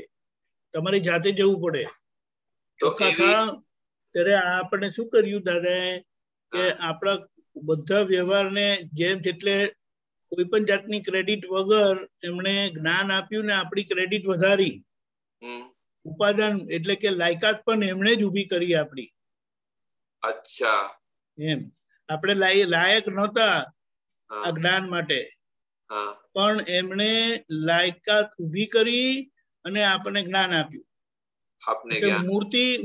તમારે જાતે જવું પડે. ત્યારે આપણે શું કર્યું દાદા કે આપણા બધા વ્યવહારને જેમ એટલે કોઈ પણ જાતની ક્રેડિટ વગર એમણે જ્ઞાન આપ્યું ને આપણી ક્રેડિટ વધારી. ઉપાદાન એટલે કે લાયકાત પણ એમણે જ ઉભી કરી આપણી. અચ્છા, એમ આપણે લાયક નહોતા આ જ્ઞાન માટે, પણ એમણે લાયકાત ઉભી કરી અને આપણને જ્ઞાન આપ્યું.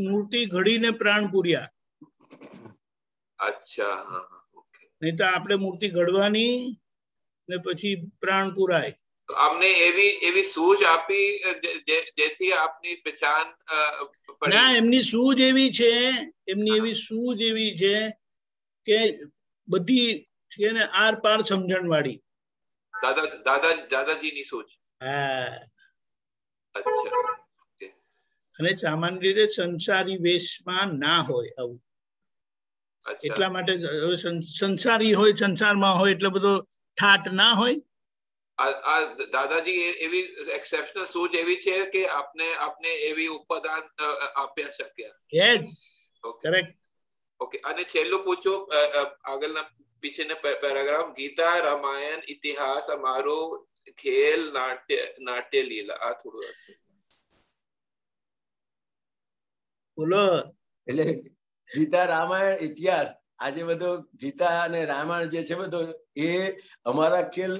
મૂર્તિ ઘડીને પ્રાણ પૂર્યા. અચ્છા, નહીં તો આપણે મૂર્તિ ઘડવાની ને પછી પ્રાણ પુરાય. અમને એવી સૂઝ આપી જેથી આપની પહચાન. ના, એમની સૂઝ એવી છે, સૂઝ એવી છે કે બધી છે ને આર પાર સમજણ વાળી. દાદાજીની સૂઝ. હા, અચ્છા. અને સામાન્ય રીતે સંસારી વેશમાં ના હોય આવું. એટલા માટે સંસારી હોય, સંસારમાં હોય એટલે બધો ઠાટ ના હોય. દાદાજી એવી એક્સેપ્શનલ સૂઝ એવી છે કે આપને એવી ઉપાદાન આપ્યા શક્યા. Yes, correct. ઓકે, અને છેલ્લું પૂછો આગળના પીછેના પેરાગ્રાફ. ગીતા, રામાયણ, ઇતિહાસ અમારો ખેલ, નાટ્ય લીલા. આ થોડું બોલો. એટલે ગીતા, રામાયણ, ઇતિહાસ આજે બધો ગીતા અને રામાયણ જે છે બધો એ અમારા ખેલ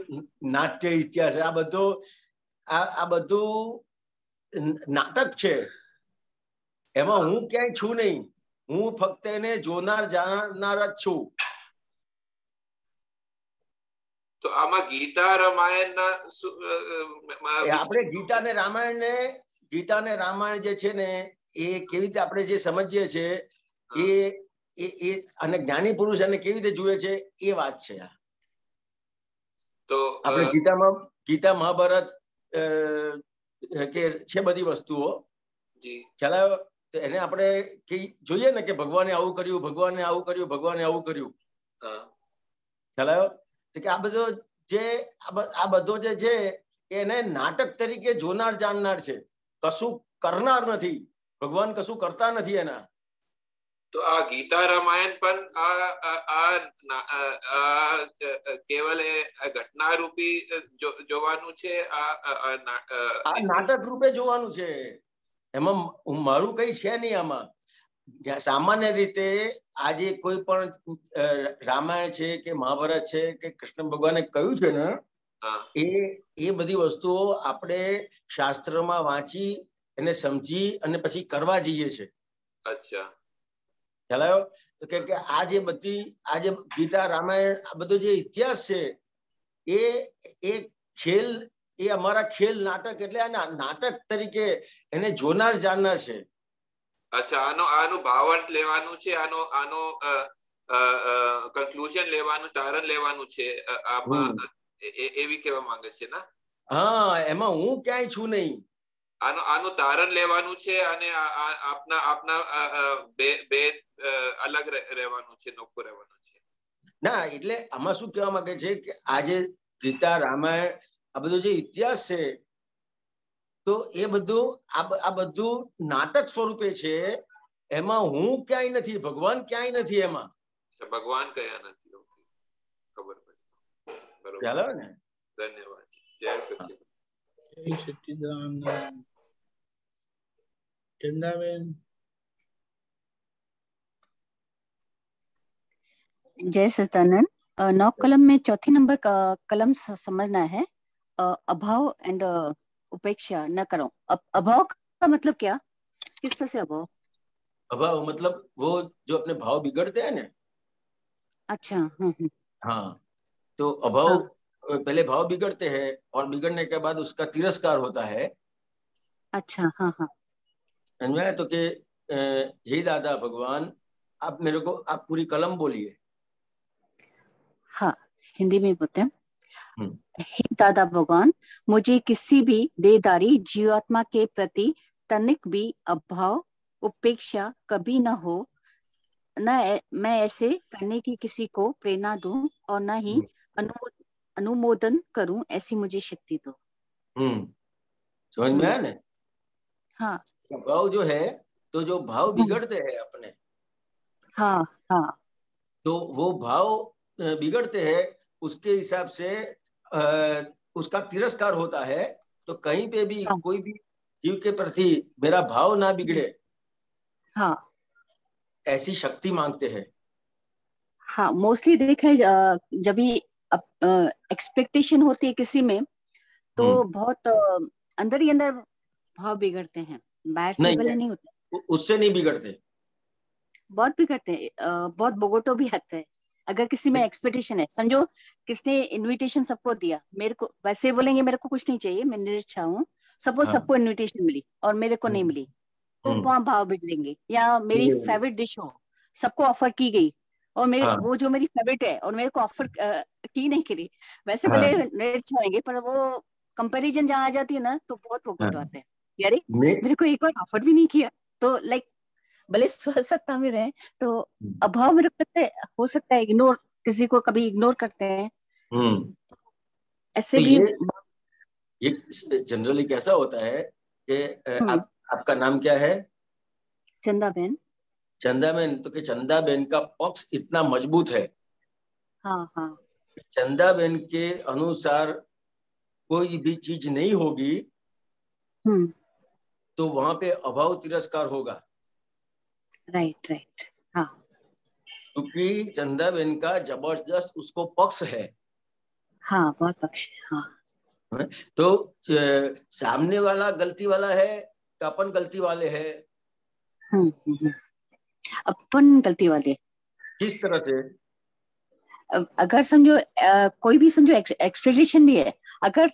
નાટ્ય ઇતિહાસ આ બધો આ બધું નાટક છે. એમાં હું ક્યાંય છું નહીં. હું ફક્ત એને જોનાર જાણનાર જ છું. તો આમાં ગીતા રામાયણના આપણે ગીતા ને રામાયણ જે છે ને એ કેવી રીતે આપણે જે સમજીએ છીએ એ અને જ્ઞાની પુરુષ એને કેવી રીતે જુએ છે એ વાત છે. તો આપણે ગીતા મહાભારત કે છે બધી વસ્તુઓ ખ્યાલ આવ્યો. તો એને આપણે જોઈએ ને કે ભગવાને આવું કર્યું, ભગવાને આવું કર્યું, ભગવાને આવું કર્યું. ખ્યાલ આવ્યો કે આ બધો જે છે એને નાટક તરીકે જોનાર જાણનાર છે, કશું કરનાર નથી. ભગવાન કશું કરતા નથી એના. તો આ ગીતા રામાયણ પણ કેવલ ઘટના રૂપી જોવાનું છે, આ નાટક રૂપે જોવાનું છે. એમાં મારું કઈ છે નહીં આમાં. સામાન્ય રીતે આજે કોઈ પણ રામાયણ છે કે મહાભારત છે કે કૃષ્ણ ભગવાને કહ્યું છે ને એ બધી વસ્તુઓ આપણે શાસ્ત્રમાં વાંચી એને સમજી અને પછી કરવા જઈએ છે. અચ્છા, ખ્યાલ આવ્યો? તો કે આ જે ગીતા રામાયણ આ બધો જે ઇતિહાસ છે એ ખેલ એ અમારા ખેલ નાટક એટલે નાટક તરીકે એને જોનાર જાણનાર છે. અચ્છા, આનું ભાવાર્થ લેવાનું છે, આનો કન્ક્લુઝન લેવાનું, તારણ લેવાનું છે આમાં, એવી કહેવા માંગે છે ને? હા, એમાં હું ક્યાંય છું નહીં. આનું તારણ લેવાનું છે અને આપના બે અલગ રહેવાનું છે, નોખું રહેવાનું છે. ના, એટલે આમાં શું કહેવા માંગે છે કે આજે ગીતા રામાયણ આ બધો જે ઇતિહાસ છે તો એ બધું આ બધું નાટક સ્વરૂપે છે. એમાં હું ક્યાંય નથી, ભગવાન ક્યાંય નથી એમાં. ભગવાન કયા નથી. ખબર પડી. ચાલો ને. ધન્યવાદ. જય સચિદાનંદ. જય સચિદાનંદ. चंदाबेन. जय सचिदानंद. 9 कलम में चौथी नंबर कलम समझना है. अभाव एंड उपेक्षा न करो. अभाव का मतलब क्या? किस तरह से अभाव? अभाव मतलब वो जो अपने भाव बिगड़ते हैं ना. अच्छा. हाँ, तो अभाव पहले भाव बिगड़ते हैं और बिगड़ने के बाद उसका तिरस्कार होता है. अच्छा. हाँ. तो कि हे दादा भगवान, आप मेरे को आप पूरी कलम बोलिए. हाँ, हिंदी में बोलते हैं. हे दादा भगवान, मुझे किसी भी देहधारी जीवात्मा के प्रति तनिक भी अभाव उपेक्षा कभी न हो. न मैं ऐसे करने की किसी को प्रेरणा दूं और न ही अनुमोदन करूं. ऐसी मुझे शक्ति दो. समझ में आया ना? हाँ. भाव जो है, तो जो भाव बिगड़ते हैं अपने, हाँ, तो वो भाव बिगड़ते हैं, उसके हिसाब से उसका तिरस्कार होता है. तो कहीं पे भी कोई भी जीव के प्रति मेरा भाव ना बिगड़े, हाँ, ऐसी शक्ति मांगते हैं. हाँ, मोस्टली देखा जब भी एक्सपेक्टेशन होती है किसी में, तो बहुत अंदर ही अंदर भाव बिगड़ते हैं. बाहर से भले नहीं होते, उससे नहीं बिगड़ते. बहुत बिगड़ते हैं. बहुत बोगोटो भी आता है. अगर किसी में एक्सपेक्टेशन है, समझो किसने इनविटेशन सबको दिया, मेरे को वैसे बोलेंगे मेरे को कुछ नहीं चाहिए, मैं निरच्छा हूँ. सपोज सबको इनविटेशन मिली और मेरे को नहीं मिली, तो वहाँ भाव बिगड़ेंगे. या मेरी फेवरेट डिश हो, सबको ऑफर की गई और मेरे वो जो मेरी फेवरेट है और मेरे को ऑफर की नहीं करी, वैसे भले निरच्छा होंगे, पर वो कंपैरिजन जहाँ आ जाती है ना, तो बहुत बोगोटो आता है. यार मेरे को एक बार ऑफर भी नहीं किया, तो लाइक भले सत्ता में रहे, तो अभाव मेरे को हो सकता है इग्नोर, किसी को कभी इग्नोर करते हैं. ऐसे तो भी ये जनरली कैसा होता है कि आपका नाम क्या है? चंदाबेन. चंदाबेन. तो कि चंदाबेन का पक्ष इतना मजबूत है. हाँ. चंदाबेन के अनुसार कोई भी चीज नहीं होगी, तो वहां पे अभाव तिरस्कार होगा. राइट. हाँ. क्योंकि चंदाबेन का जबरदस्त उसको पक्ष है। हाँ बहुत पक्ष है, हाँ। तो सामने वाला गलती वाला है कि अपन गलती वाले है? अपन गलती वाले। किस तरह से? अगर समझो कोई भी समझो एक्सप्रेशन भी है, अगर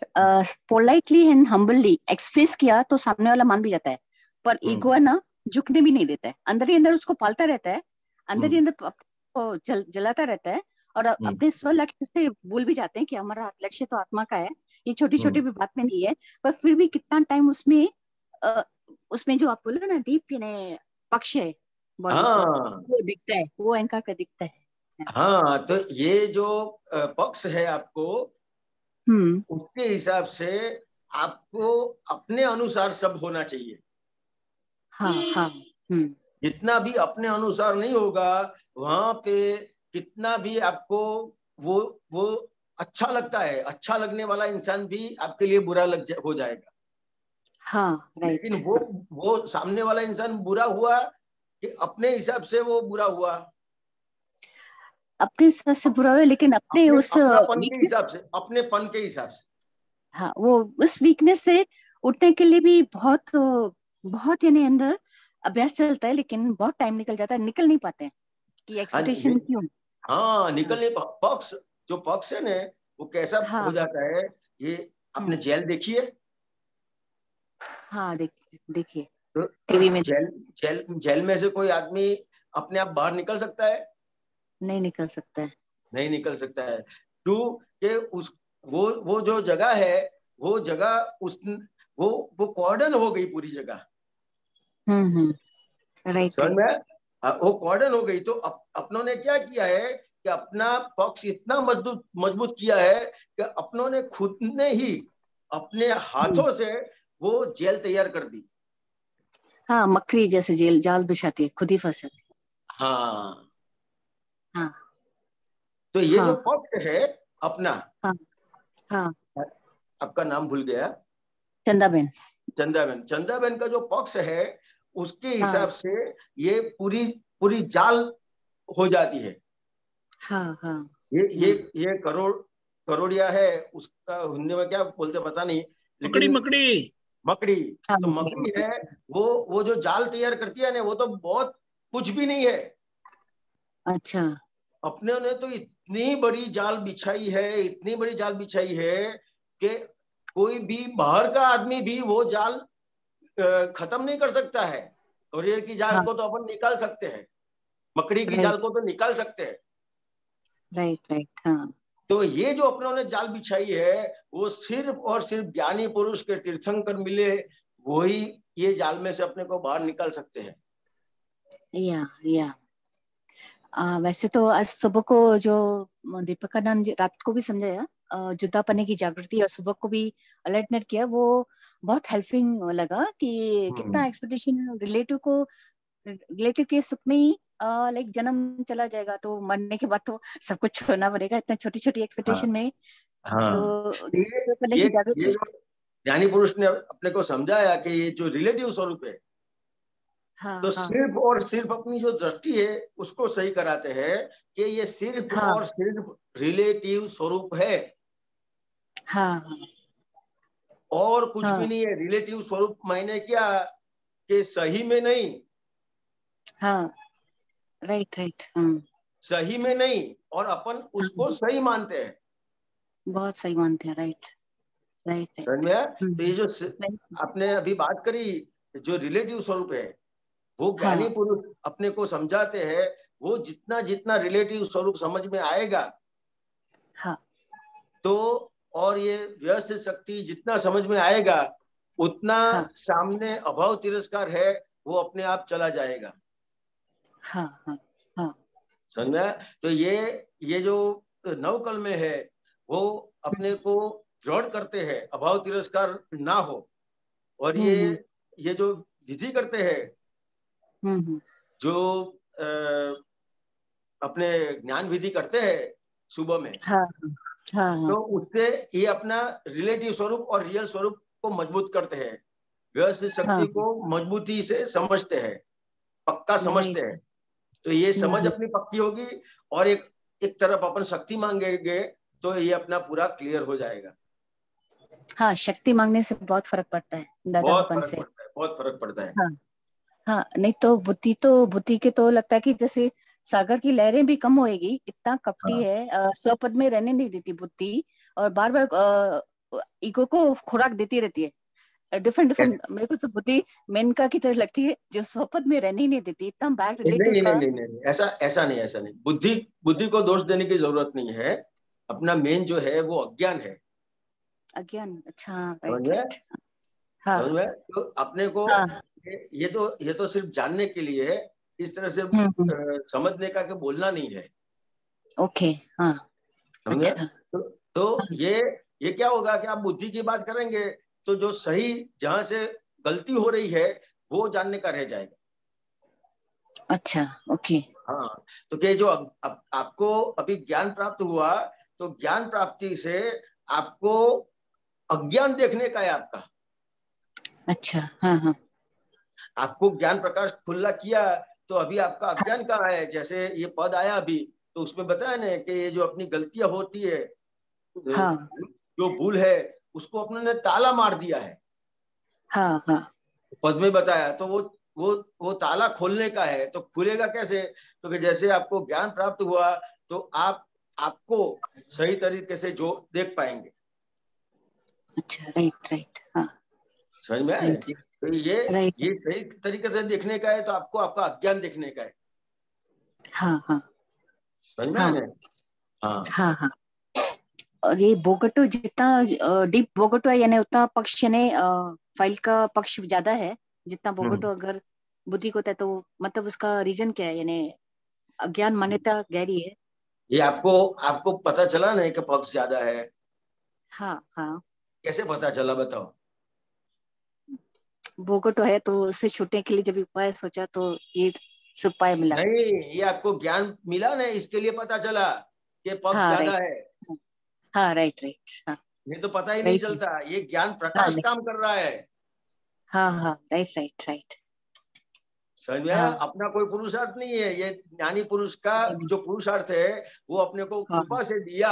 पोलाइटली एंड हम्बली एक्सप्रेस किया तो सामने वाला मान भी जाता है, पर ईगो है ना, झुकने भी नहीं देता है, अंदर ही अंदर उसको पालता रहता है, अंदर ही अंदर जलाता रहता है, और अपने स्व लक्ष्य से भूल भी जाते हैं कि हमारा लक्ष्य तो आत्मा का है, ये छोटी छोटी भी बात में नहीं है, पर फिर भी कितना टाइम उसमें जो आप बोले ना डीप यानी पक्ष है बॉडी का, वो दिखता है, वो अहंकार का दिखता है। हाँ, तो ये जो पक्ष है आपको, उसके हिसाब से आपको अपने अनुसार सब होना चाहिए। हाँ। जितना भी अपने अनुसार नहीं होगा, वहां पे कितना भी आपको वो अच्छा लगता है, अच्छा लगने वाला इंसान भी आपके लिए बुरा हो जाएगा। हाँ, राइट। लेकिन वो सामने वाला इंसान बुरा हुआ कि अपने हिसाब से वो बुरा हुआ? अपने हिसाब से बुरा हुआ, लेकिन अपने उस अपनेपन के हिसाब से। हाँ, वो उस वीकनेस से उठने के लिए भी बहुत यानी अंदर अभ्यास चलता है, लेकिन बहुत टाइम निकल जाता है, निकल नहीं पाते हैं कि एक्सपेक्टेशन क्यों। हाँ, निकलने पक्ष, जो पक्ष है ना, वो कैसा हो जाता है, ये आपने जेल देखी है? हाँ, देखिए तो टीवी में। जेल में से कोई आदमी अपने आप बाहर निकल सकता है? नहीं निकल सकता है। नहीं निकल सकता है। क्यों? कि वो जो जगह है, वो जगह वो कॉर्डन हो गई पूरी जगह। राइट। वो कॉर्डन हो गई, तो अपनों ने क्या किया है कि अपना पक्ष इतना मजबूत किया है कि अपनों ने खुद ने ही अपने हाथों से वो जेल तैयार कर दी। हाँ, मकड़ी जैसे जाल बिछाती है, खुद ही फंसाती है। हाँ। तो ये हाँ, जो पक्ष है अपना, हाँ, आपका नाम भूल गया। चंदाबेन का जो पक्ष है, उसके हिसाब से ये पूरी जाल हो जाती है। हाँ। ये करोड़िया है, उसका हिंदी में क्या बोलते पता नहीं, लेकिन मकड़ी। तो मकड़ी है, वो जो जाल तैयार करती है ना, वो तो बहुत कुछ भी नहीं है। अच्छा। अपने ने तो इतनी बड़ी जाल बिछाई है कि कोई भी बाहर का आदमी भी वो जाल खत्म नहीं कर सकता है। करोड़िया की जाल को तो अपन निकाल सकते हैं, मकड़ी की जाल को तो निकाल सकते हैं। राइट। हाँ। तो ये जो अपनों ने जाल बिछाई है, वो सिर्फ और सिर्फ ज्ञानी पुरुष के तीर्थंकर मिले, वही ये जाल में से अपने को बाहर निकाल सकते हैं। या वैसे तो आज सुबह को जो दीपकानंद रात को भी समझाया, जुदापने की जागृति, और सुबह को भी अलर्टनेट किया, वो बहुत हेल्पिंग लगा कि कितना एक्सपेक्टेशन रिलेटिव के सुख में ही लाइक जन्म चला जाएगा, तो मरने के बाद तो सब कुछ छोड़ना पड़ेगा, इतना छोटी छोटी एक्सपेक्टेशन में। तो ये ज्ञानी पुरुष ने अपने को समझाया कि ये जो रिलेटिव स्वरूप है, तो सिर्फ और सिर्फ अपनी जो दृष्टि है उसको सही कराते हैं कि ये सिर्फ और सिर्फ रिलेटिव स्वरूप है। और कुछ भी नहीं है। रिलेटिव स्वरूप मायने क्या कि सही में नहीं। राइट। सही में नहीं, और अपन उसको सही मानते हैं, बहुत सही मानते हैं। राइट। समझ में आया? तो ये जो आपने अभी बात करी, जो रिलेटिव स्वरूप है, वो ज्ञानी पुरुष अपने को समझाते हैं। वो जितना रिलेटिव स्वरूप समझ में आएगा, तो और ये व्यवस्थित शक्ति जितना समझ में आएगा, उतना सामने अभाव तिरस्कार है वो अपने आप चला जाएगा। समझ में आया? तो ये जो नवकल में है, वो अपने को दृढ़ करते हैं अभाव तिरस्कार ना हो। और ये जो विधि करते हैं, जो अपने ज्ञान विधि करते हैं सुबह में, तो उससे ये अपना रिलेटिव स्वरूप और रियल स्वरूप को मजबूत करते हैं, व्यवस्थित शक्ति को मजबूती से समझते हैं, पक्का समझते हैं। तो ये समझ अपनी पक्की होगी और एक तरफ अपन शक्ति मांगेंगे तो ये अपना पूरा क्लियर हो जाएगा। हाँ, शक्ति मांगने से बहुत फर्क पड़ता है दादा बहुत भगवान फर्क से। पड़ता है, बहुत फर्क पड़ता है। हाँ हाँ, नहीं तो बुद्धि के तो लगता है कि जैसे सागर की लहरें भी कम होएगी, इतना कपटी हाँ। है, स्वपद में रहने नहीं देती बुद्धि, और बार बार ईगो को खुराक देती रहती है। डिफरेंट डिफरेंट मेरे को तो बुद्धि मेनका की तरह लगती है, जो स्वपद में रहने ही नहीं देती। इतना बैड नहीं रिलेटिव नहीं का। नहीं नहीं, ऐसा नहीं। बुद्धि को दोष देने की जरूरत नहीं है। अपना मेन जो है वो अज्ञान है। अज्ञान, अच्छा, समझ राइट में? राइट। हाँ समझ में? तो अपने को हाँ। ये तो सिर्फ जानने के लिए है, इस तरह से समझने का कि बोलना नहीं है। ओके, हाँ। समझे? अच्छा। तो ये क्या होगा कि आप बुद्धि की बात करेंगे तो जो सही जहां से गलती हो रही है वो जानने का रह जाएगा। अच्छा, ओके। हाँ, तो कि जो आपको अभी ज्ञान प्राप्त हुआ, तो ज्ञान प्राप्ति से आपको अज्ञान देखने का है आपका। अच्छा, हाँ हाँ। आपको ज्ञान प्रकाश खुला किया तो अभी आपका अज्ञान कहाँ है? जैसे ये पद आया अभी, तो उसमें बताया ना कि ये जो अपनी गलतियां होती है, हाँ जो भूल है, उसको अपने ने ताला मार दिया है। हाँ हाँ। पद में बताया, तो वो ताला खोलने का है। तो खुलेगा कैसे? तो कि जैसे आपको ज्ञान प्राप्त हुआ तो आपको सही तरीके से जो देख पाएंगे। अच्छा, राइट राइट, हाँ। समझ में आया? Thank you. तो राइट। ये सही तरीके से देखने का है, तो आपको आपका अज्ञान देखने का है। हाँ हाँ समझ में आया हाँ ना? हाँ हाँ हाँ। और ये बोगटो जितना डीप बोगटो है, यानी उतना पक्ष, यानी फाइल का पक्ष ज्यादा है। जितना बोगटो अगर बुद्धि को होता है, तो मतलब उसका रीजन क्या है, यानी अज्ञान मान्यता गहरी है। ये आपको पता चला ना कि पक्ष ज्यादा है? हाँ हाँ। कैसे पता चला बताओ? बोगटो है तो उससे छूटने के लिए जब उपाय सोचा तो ये सब उपाय मिला। नहीं, ये आपको ज्ञान मिला ना, इसके लिए पता चला कि पक्ष हाँ ज्यादा राइट। है। हाँ राइट राइट, हाँ नहीं तो पता ही नहीं राइट। चलता। ये ज्ञान हाँ प्रकाश नहीं, काम कर रहा है। हाँ हाँ, राइट राइट राइट। समझ में आया? हाँ अपना कोई पुरुषार्थ नहीं है। ये ज्ञानी पुरुष का नहीं, नहीं, जो पुरुषार्थ है वो अपने को हाँ कृपा से दिया।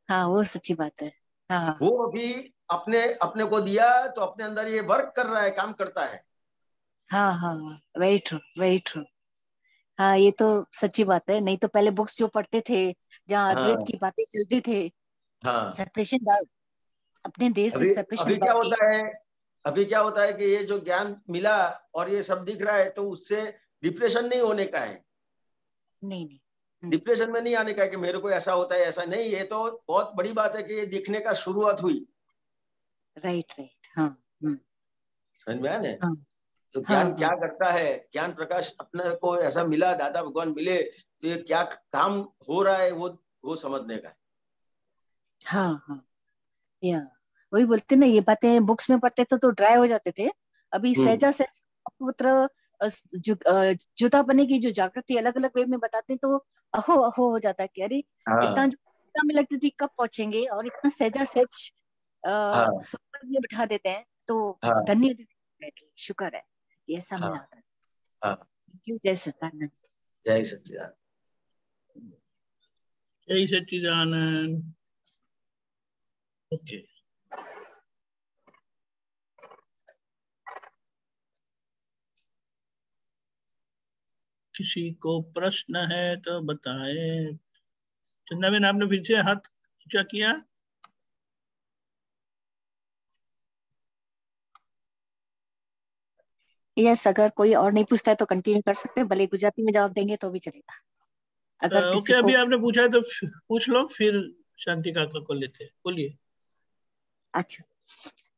हाँ, वो सच्ची बात है। हाँ वो अभी अपने अपने को दिया तो अपने अंदर ये वर्क कर रहा है, काम करता है। हाँ हाँ, वेरी ट्रू वेरी ट्रू। हाँ, ये तो सच्ची बात है। नहीं तो पहले बुक्स जो पढ़ते थे, जहाँ अद्वैत हाँ की बातें चलती थे, हाँ। सेपरेशन, अपने देश से अभी सेपरेशन अभी क्या बाकी। होता है? अभी क्या होता है कि ये जो ज्ञान मिला और ये सब दिख रहा है, तो उससे डिप्रेशन नहीं होने का है। नहीं नहीं। डिप्रेशन में नहीं आने का है कि मेरे को ऐसा होता है, ऐसा नहीं। ये तो बहुत बड़ी बात है कि ये दिखने का शुरुआत हुई। राइट राइट, हाँ। समझ में आया ना? हाँ तो हाँ ज्ञान क्या हाँ करता है? ज्ञान प्रकाश अपने को ऐसा मिला, दादा भगवान मिले, तो ये क्या काम हो रहा है वो समझने का है। हाँ हाँ। या वही बोलते ना, ये बातें बुक्स में पढ़ते थे तो ड्राई हो जाते थे। अभी हम्म। सहजा से पुत्र जुदा बने की जो जागृति अलग अलग वे में बताते हैं, तो अहो अहो हो जाता है कि अरे, इतना हाँ जो इतना में लगती थी कब पहुंचेंगे, और इतना सहजा सहज हाँ सुपर में बिठा देते हैं। तो हाँ धन्य है कि शुक्र है ये ऐसा हाँ मिला था। हाँ। क्यों, जय सच्चिदानंद। जय सच्चिदानंद। जय सच्चिदानंद। ओके, किसी को प्रश्न है तो बताए। चंदा बेन, आपने फिर से हाथ ऊंचा किया। यस, अगर कोई और नहीं पूछता है तो कंटिन्यू कर सकते हैं, भले गुजराती में जवाब देंगे तो भी चलेगा, अगर ओके, किसी को। अभी आपने पूछा है तो पूछ लो, फिर शांति काका को लेते हैं। बोलिए। अच्छा,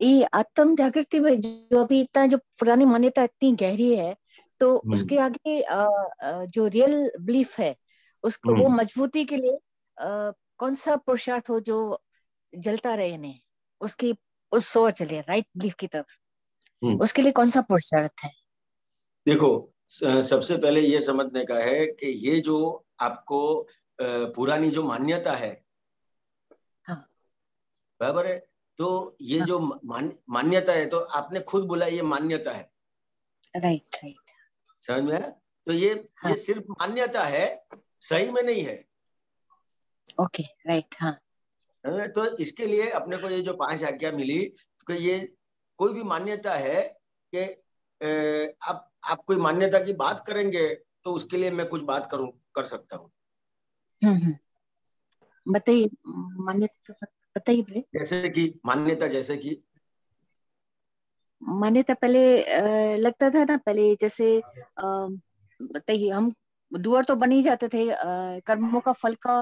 ये आत्म जागृति में जो अभी इतना जो पुरानी मान्यता इतनी गहरी है, तो उसके आगे जो रियल बिलीफ है, उसको वो मजबूती के लिए कौन सा पुरुषार्थ हो जो जलता रहे ने उसकी उस सोच चले राइट बिलीफ की तरफ, उसके लिए कौन सा पुरुषार्थ है? देखो, सबसे पहले ये समझने का है कि ये जो आपको पुरानी जो मान्यता है, हाँ बराबर है, तो ये हाँ, जो मान्यता है, तो आपने खुद बोला ये मान्यता है। Right right. समझ में आया? तो ये सिर्फ मान्यता है, सही में नहीं है। Okay, right. हाँ, तो इसके लिए अपने को ये जो 5 आज्ञा मिली, तो ये कोई भी मान्यता है कि आप कोई मान्यता की बात करेंगे तो उसके लिए मैं कुछ बात कर सकता हूँ। बताइए, मान्यता बताइए भले। जैसे कि मान्यता, जैसे कि मान्यता पहले लगता था ना, पहले जैसे बताइए, हम डूअर तो बन ही जाते थे, कर्मों का फल का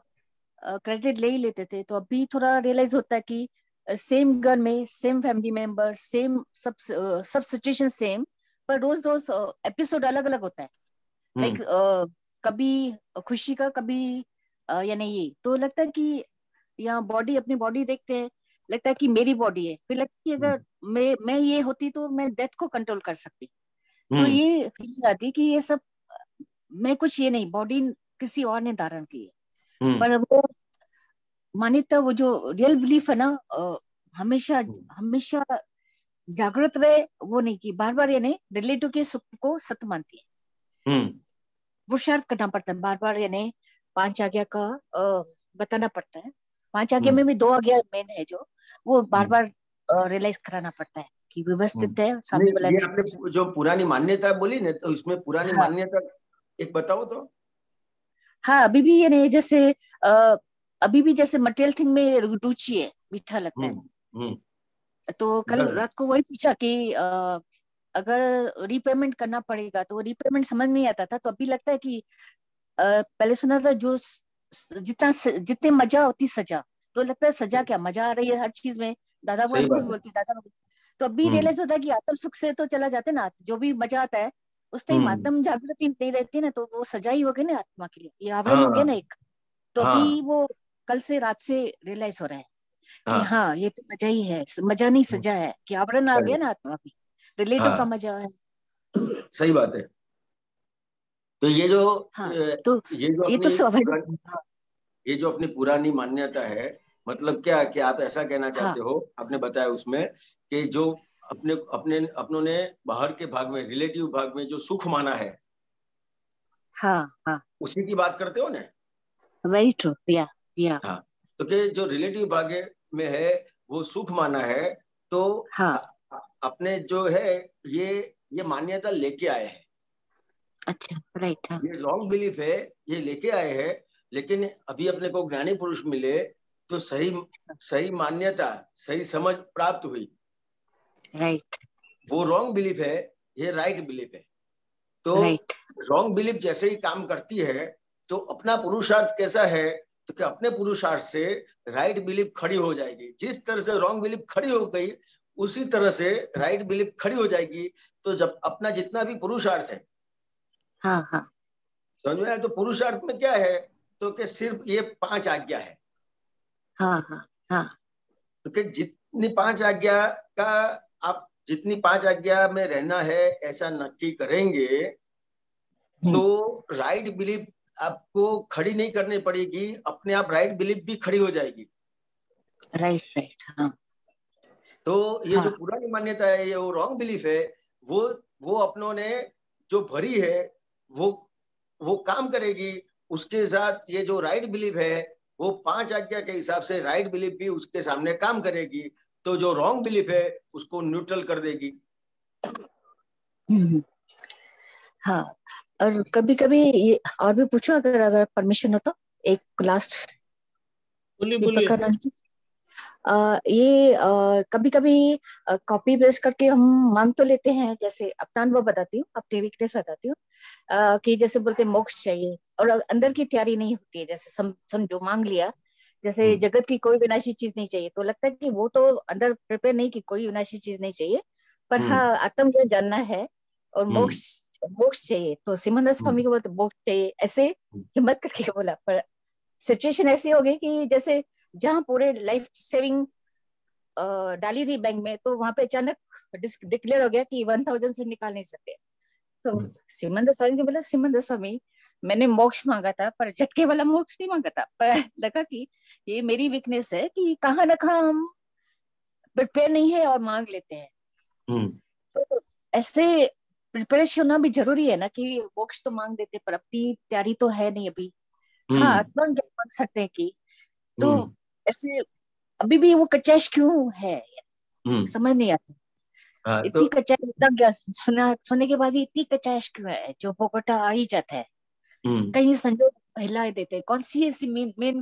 क्रेडिट ले ही लेते थे। तो अभी थोड़ा रियलाइज होता है कि सेम घर में सेम फैमिली मेंबर, सेम सब सिचुएशन सेम, पर रोज रोज एपिसोड अलग अलग होता है। लाइक कभी खुशी का, कभी यानी ये तो लगता है कि यहाँ बॉडी, अपनी बॉडी देखते हैं, लगता है कि मेरी बॉडी है, फिर लगता है कि अगर मैं ये होती तो मैं डेथ को कंट्रोल कर सकती। तो ये फीलिंग आती कि ये सब मैं कुछ, ये नहीं, बॉडी किसी और ने धारण की है। पर वो मान्यता, वो जो रियल बिलीफ है ना, हमेशा हमेशा जागृत रहे, वो नहीं कि बार बार, ये नहीं रिलेटिव के सुख को सत्य मानती है। पुरुषार्थ करना पड़ता है बार बार, यानी 5 आज्ञा का बताना पड़ता है। 5 आज्ञा में भी 2 आज्ञा मेन है, जो वो बार बार रियलाइज कराना पड़ता है कि व्यवस्थित है सामने वाला। ये आपने जो पुरानी मान्यता बोली ना, तो इसमें पुरानी मान्यता एक बताओ तो। हाँ, अभी भी ये नहीं, जैसे अभी भी जैसे मटेरियल थिंग में रुचि है, मीठा लगता है। तो कल रात को वही पूछा कि अगर रीपेमेंट करना पड़ेगा, तो रीपेमेंट समझ नहीं आता था। तो अभी लगता है कि पहले सुना था जो जितने मजा होती सजा, तो लगता है सजा क्या, मजा आ रही है हर चीज में। दादा को भी बोलती, दादा। तो अभी रियलाइज होता है कि आत्म सुख से तो चला जाते ना, जो भी मजा आता है उस टाइम आत्म जागृति नहीं रहती ना, तो वो सजा ही हो गई ना आत्मा के लिए, ये आवरण हो गया ना एक। तो अभी वो कल से रात से रियलाइज हो रहा है कि हाँ, ये तो मजा ही है, मजा नहीं सजा है, कि आवरण आ गया ना आत्मा में, रिलेटिव का मजा है। सही बात है। तो ये जो तो ये तो स्वाभाविक, ये जो अपनी पुरानी मान्यता है, मतलब क्या कि आप ऐसा कहना चाहते हो, आपने बताया उसमें कि जो अपनों ने बाहर के भाग में, रिलेटिव भाग में जो सुख माना है, उसी की बात करते हो ना। वेरी ट्रू, या हाँ, तो कि जो रिलेटिव भाग में है वो सुख माना है, तो अपने जो है ये मान्यता लेके आए हैं। अच्छा, राइट। ये रॉन्ग बिलीफ है, ये लेके आए हैं। लेकिन अभी अपने को ज्ञानी पुरुष मिले तो सही मान्यता, सही समझ प्राप्त हुई। राइट। वो रॉन्ग बिलीफ है, ये राइट बिलीफ है। तो रॉन्ग बिलीफ जैसे ही काम करती है, तो अपना पुरुषार्थ कैसा है, तो कि अपने पुरुषार्थ से राइट बिलीफ खड़ी हो जाएगी। जिस तरह से रॉन्ग बिलीफ खड़ी हो गई, उसी तरह से राइट बिलीफ खड़ी हो जाएगी। तो जब अपना जितना भी पुरुषार्थ है, समझ में आया? तो पुरुषार्थ में क्या है, तो कि सिर्फ ये 5 आज्ञा है। तो कि जितनी 5 आज्ञा का आप जितनी 5 आज्ञा में रहना है ऐसा नक्की करेंगे, तो राइट बिलीफ आपको खड़ी नहीं करनी पड़ेगी, अपने आप राइट बिलीफ भी खड़ी हो जाएगी। राइट। तो ये जो पुरानी मान्यता है, ये वो रॉन्ग बिलीफ है, वो अपनों ने जो भरी है वो काम करेगी। उसके साथ ये जो राइट बिलीफ है, वो 5 आज्ञा के हिसाब से राइट बिलीफ भी उसके सामने काम करेगी। तो जो रॉन्ग बिलीफ है उसको न्यूट्रल कर देगी। हाँ, और कभी कभी ये और भी पूछो, अगर परमिशन हो तो, एक लास्ट। बोलिए। ये कभी कभी कॉपी पेस्ट करके हम मांग तो लेते हैं, जैसे अपना अनुभव बताती हूँ, अपनी वीकनेस बताती हूँ, कि जैसे बोलते मोक्ष चाहिए और अंदर की तैयारी नहीं होती है, जैसे समझो मांग लिया, जैसे जगत की कोई विनाशी चीज नहीं चाहिए, तो लगता है कि वो तो अंदर प्रिपेयर नहीं कि कोई विनाशी चीज नहीं चाहिए, पर हाँ आत्म जो जानना है और मोक्ष चाहिए। तो सिमंदर स्वामी को बोलते मोक्ष चाहिए, ऐसे हिम्मत करके बोला, पर सिचुएशन ऐसी हो गई कि जैसे जहाँ पूरे लाइफ सेविंग डाली थी बैंक में, तो वहां पे अचानक डिक्लेयर हो गया कि 1000 से निकाल नहीं सकते। तो सिमंदर स्वामी को बोला, सिमंदर स्वामी मैंने मोक्ष मांगा था, पर झटके वाला मोक्ष नहीं मांगा था, पर लगा कि ये मेरी वीकनेस है कि कहाँ ना कहाँ हम प्रिपेयर नहीं है और मांग लेते हैं। तो ऐसे प्रिपरेशन होना भी जरूरी है ना, कि मोक्ष तो मांग देते पर अपनी तैयारी तो है नहीं अभी। हाँ, आत्मज्ञान मांग सकते हैं कि, तो ऐसे अभी भी वो कचाश क्यों है, समझ नहीं आता। हाँ, इतनी कचाश, इतना ज्ञान सुनने के बाद भी इतनी कचाश क्यों है, जो बोगटा आ ही जाता है। कहीं संजोग हिला देते हैं, कौन सी ऐसी मेन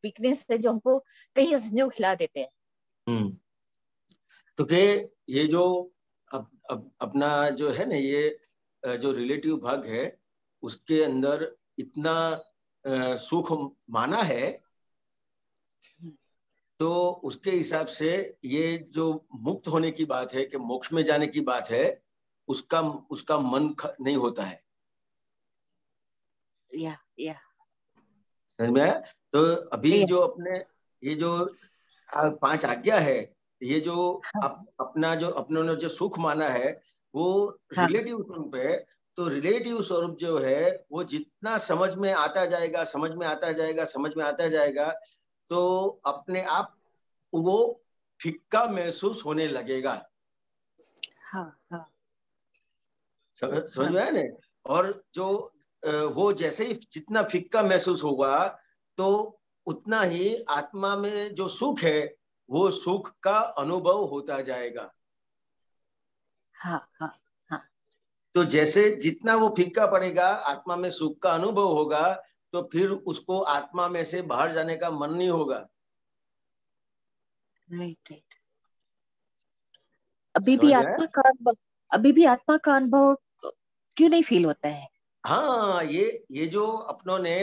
वीकनेस है जो हमको कहीं संजोग हिला देते हैं। तो के ये जो अपना जो है ना, ये जो रिलेटिव भाग है उसके अंदर इतना सुख माना है, तो उसके हिसाब से ये जो मुक्त होने की बात है, कि मोक्ष में जाने की बात है, उसका मन नहीं होता है। या समझ में आया? तो अभी जो अपने ये जो 5 आज्ञा है, ये जो अपनों ने जो सुख माना है वो रिलेटिव स्वरूप है। तो रिलेटिव स्वरूप जो है वो जितना समझ में आता जाएगा, समझ में आता जाएगा, समझ में आता जाएगा, तो अपने आप वो फिक्का महसूस होने लगेगा। समझ में आया ना? और जो वो जैसे ही जितना फिक्का महसूस होगा, तो उतना ही आत्मा में जो सुख है वो सुख का अनुभव होता जाएगा। तो जैसे जितना वो फीका पड़ेगा, आत्मा में सुख का अनुभव होगा, तो फिर उसको आत्मा में से बाहर जाने का मन नहीं होगा। राइट। अभी भी आत्मा का अनुभव क्यों नहीं फील होता है? हाँ, ये जो अपनों ने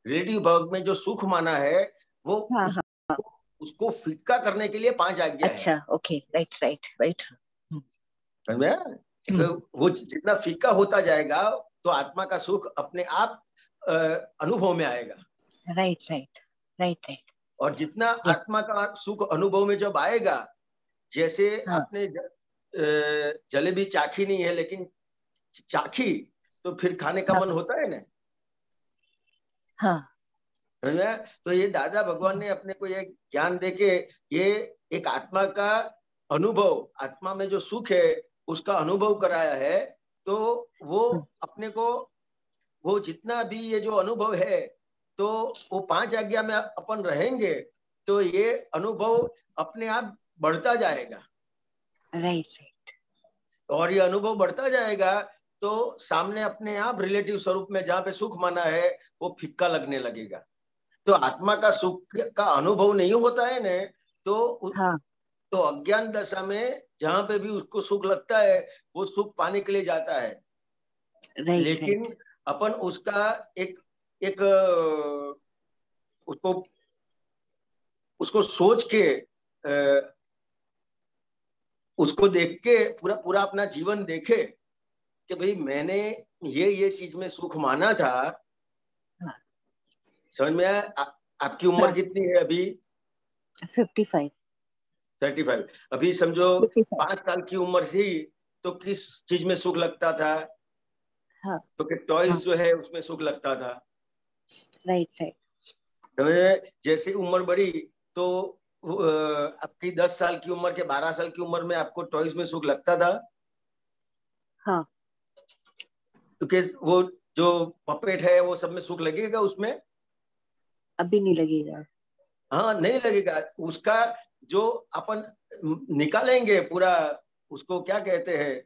रिलेटिव भाग में जो सुख माना है वो उसको फिक्का करने के लिए 5 आज्ञा है। अच्छा, ओके, राइट। समझ में? वो जितना फीका होता जाएगा तो आत्मा का सुख अपने आप अनुभव में आएगा। राइट। और जितना आत्मा का सुख अनुभव में जब आएगा, जैसे आपने जलेबी चाखी नहीं है लेकिन चाखी, तो फिर खाने का मन होता है ना। समझ में? तो ये दादा भगवान ने अपने को ये ज्ञान देके ये एक आत्मा का अनुभव, आत्मा में जो सुख है उसका अनुभव कराया है। तो वो अपने को वो जितना भी ये जो अनुभव है, तो वो 5 आज्ञा में अपन रहेंगे तो ये अनुभव अपने आप बढ़ता जाएगा। राइट। और ये अनुभव बढ़ता जाएगा तो सामने अपने आप रिलेटिव स्वरूप में जहाँ पे सुख माना है वो फिक्का लगने लगेगा। तो आत्मा का सुख का अनुभव नहीं होता है ना, तो अज्ञान दशा में जहां पे भी उसको सुख लगता है वो सुख पाने के लिए जाता है। लेकिन अपन उसका एक उसको सोच के उसको देख के पूरा अपना जीवन देखे कि भाई मैंने ये चीज में सुख माना था। समझ में आया? आपकी उम्र कितनी है अभी? 35। अभी समझो 5 साल की उम्र थी तो किस चीज में सुख लगता था? तो कि टॉयज जो है उसमें सुख लगता था। राइट। जैसे उम्र बढ़ी तो आपकी 10 साल की उम्र के 12 साल की उम्र में आपको टॉयज में सुख लगता था। तो कि वो जो पपेट है वो सब में सुख लगेगा उसमें? अभी नहीं लगेगा। हाँ, नहीं लगेगा। उसका जो अपन निकालेंगे पूरा, उसको क्या कहते हैं,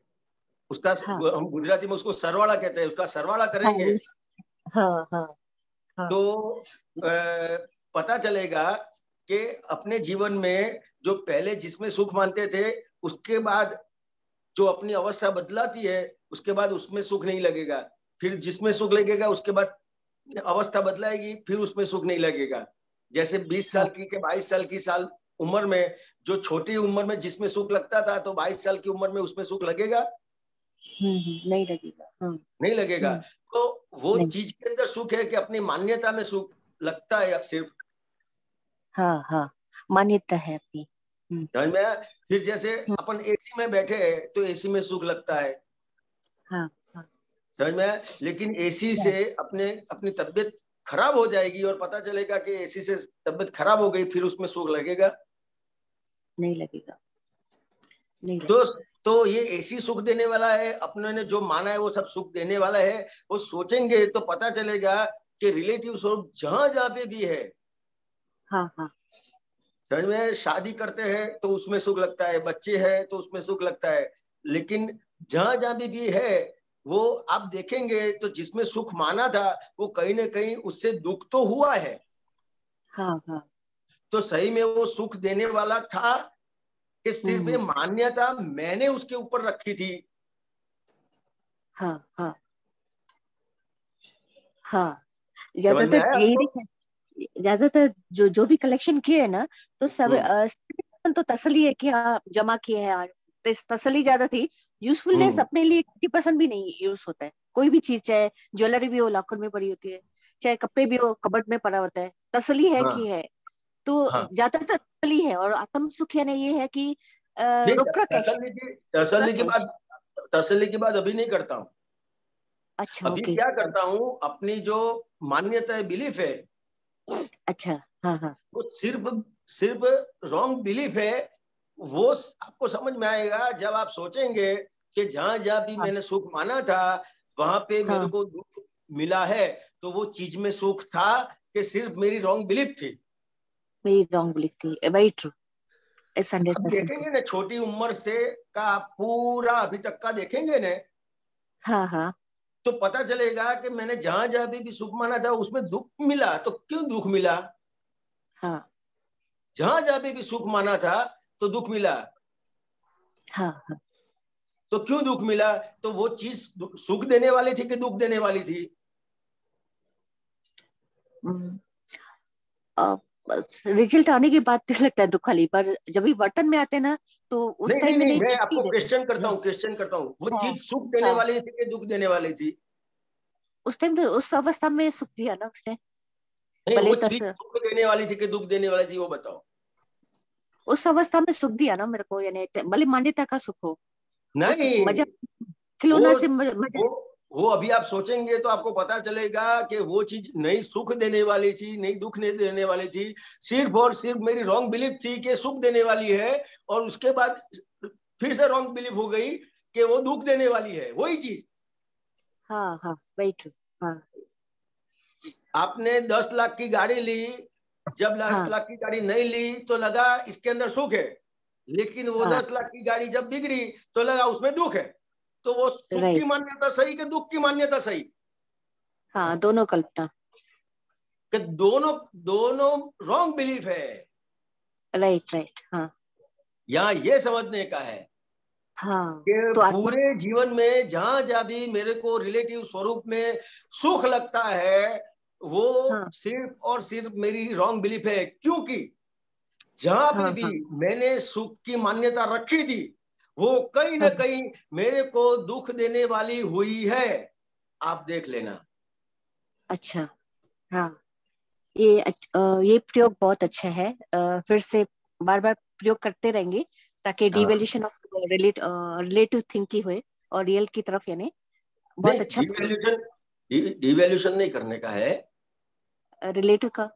उसका हम गुजराती में उसको सरवाड़ा कहते हैं, उसका सरवाड़ा करेंगे। तो पता चलेगा कि अपने जीवन में जो पहले जिसमें सुख मानते थे उसके बाद जो अपनी अवस्था बदलाती है उसके बाद उसमें सुख नहीं लगेगा। फिर जिसमें सुख लगेगा उसके बाद अवस्था बदलाएगी, फिर उसमें सुख नहीं लगेगा। जैसे 20 साल की के 22 साल की उम्र में जो छोटी उम्र में जिसमें सुख लगता था, तो 22 साल की उम्र में उसमें सुख लगेगा? नहीं लगेगा। नहीं लगेगा। तो वो चीज के अंदर सुख है कि अपनी मान्यता में सुख लगता है सिर्फ। मान्यता है अपनी। समझ में? फिर जैसे अपन एसी में बैठे हैं तो एसी में सुख लगता है। समझ में? लेकिन एसी से अपनी तबीयत खराब हो जाएगी और पता चलेगा कि एसी से तबीयत खराब हो गई, फिर उसमें सुख लगेगा? नहीं लगेगा। नहीं लगता। तो ये ऐसी सुख देने वाला है, अपने ने जो माना है वो सब सुख देने वाला है। वो सोचेंगे तो पता चलेगा कि रिलेटिव स्वरूप जहां जहां पे भी है, हाँ हाँ समझ में, शादी करते हैं तो उसमें सुख लगता है, बच्चे हैं तो उसमें सुख लगता है, लेकिन जहां जहां भी है वो आप देखेंगे तो जिसमें सुख माना था वो कहीं ना कहीं उससे दुख तो हुआ है। हाँ हाँ। तो सही में वो सुख देने वाला था कि सिर्फ ये मान्यता मैंने उसके ऊपर रखी थी? हाँ हाँ हाँ। समझ में ज्यादातर आया यही आपको? देखा, ज्यादातर जो जो भी कलेक्शन किए है ना, तो सब 70% तो तसल्ली है कि हाँ जमा किए हैं यार, तसल्ली ज्यादा थी। यूजफुलनेस अपने लिए 50% भी नहीं यूज होता है। कोई भी चीज, चाहे ज्वेलरी भी हो लॉकर में पड़ी होती है, चाहे कपड़े भी हो कबर्ड में पड़ा होता है, तसल्ली है हाँ कि है। तो हाँ। ज्यादातर तसल्ली है। और आत्म सुख यानी ये है कि नहीं, रोकड़ा कैश, तसल्ली की कैश। बात, तसल्ली की बात अभी नहीं करता हूँ। अच्छा अभी ओके। क्या करता हूँ, अपनी जो मान्यता है, बिलीफ है, अच्छा हाँ हाँ वो सिर्फ सिर्फ रॉन्ग बिलीफ है। वो आपको समझ में आएगा जब आप सोचेंगे कि जहां जहां भी हाँ मैंने सुख माना था वहां पे मेरे हाँ। को दुख मिला है, तो वो चीज में सुख था कि सिर्फ मेरी रॉन्ग बिलीफ थी। मेरी रॉन्ग बिलीफ थी, वेरी ट्रू, इट्स अब 100% ट्रू। देखेंगे ना, छोटी उम्र से का आप पूरा अभी तक का देखेंगे ना, हाँ हाँ तो पता चलेगा कि मैंने जहां जहां भी सुख माना था उसमें दुख मिला। तो क्यों दुख मिला? हाँ जहां जहां भी सुख माना था तो दुख मिला। हाँ हाँ। तो क्यों दुख मिला? तो वो चीज सुख देने वाली थी कि दुख देने वाली थी? रिजल्ट आने के बाद तो लगता है दुख खाली, पर जब भी वर्तन में आते हैं ना, तो उस नहीं नहीं टाइम में नहीं, नहीं मैं छुट्टी आपको देते। क्वेश्चन करता हूँ, क्वेश्चन करता हूँ, वो हाँ चीज सुख देने हाँ। वाली थी कि दुख देने वाली थी? उस टाइम तो उस अवस्था में सुख दिया ना उसने। नहीं, भले वो तस चीज सुख देने वाली थी कि दुख देने वाली थी, वो बताओ। उस अवस्था में सुख दिया ना मेरे को, यानी भले मान्यता का सुख हो, उस नहीं, मजा, वो खिलौना से मजा। वो वो अभी आप सोचेंगे तो आपको पता चलेगा कि वो चीज नहीं सुख देने वाली थी, नहीं दुख नहीं देने वाली थी, सिर्फ और सिर्फ मेरी रॉन्ग बिलीफ थी कि सुख देने वाली है, और उसके बाद फिर से रॉन्ग बिलीफ हो गई कि वो दुख देने वाली है, वही चीज। हाँ हाँ वेरी ट्रू। हाँ आपने 10 लाख की गाड़ी ली, जब 10 लाख की गाड़ी नहीं ली तो लगा इसके अंदर सुख है, लेकिन वो हाँ 10 लाख की गाड़ी जब बिगड़ी तो लगा उसमें दुख है। तो वो सुख की राइट। मान्यता सही कि दुख की मान्यता सही? हाँ दोनों कल्पना। कि दोनों दोनों रॉन्ग बिलीफ है। राइट राइट हाँ यहाँ ये समझने का है हाँ। कि तो आत्मा। पूरे जीवन में जहां जहां भी मेरे को रिलेटिव स्वरूप में सुख लगता है वो हाँ सिर्फ और सिर्फ मेरी रॉन्ग बिलीफ है, क्योंकि जहां पे हाँ भी हाँ। मैंने सुख की मान्यता रखी थी वो कहीं ना हाँ कहीं मेरे को दुख देने वाली हुई है। आप देख लेना। अच्छा हाँ। ये प्रयोग बहुत अच्छा है। फिर से बार बार प्रयोग करते रहेंगे, ताकि हाँ, डिवेल्यूशन ऑफ रिलेटिव थिंक की हुए और रियल की तरफ, यानी नहीं, बहुत अच्छा प्रयोग डिवैल्यूशन नहीं करने का है। रिलेटिव का।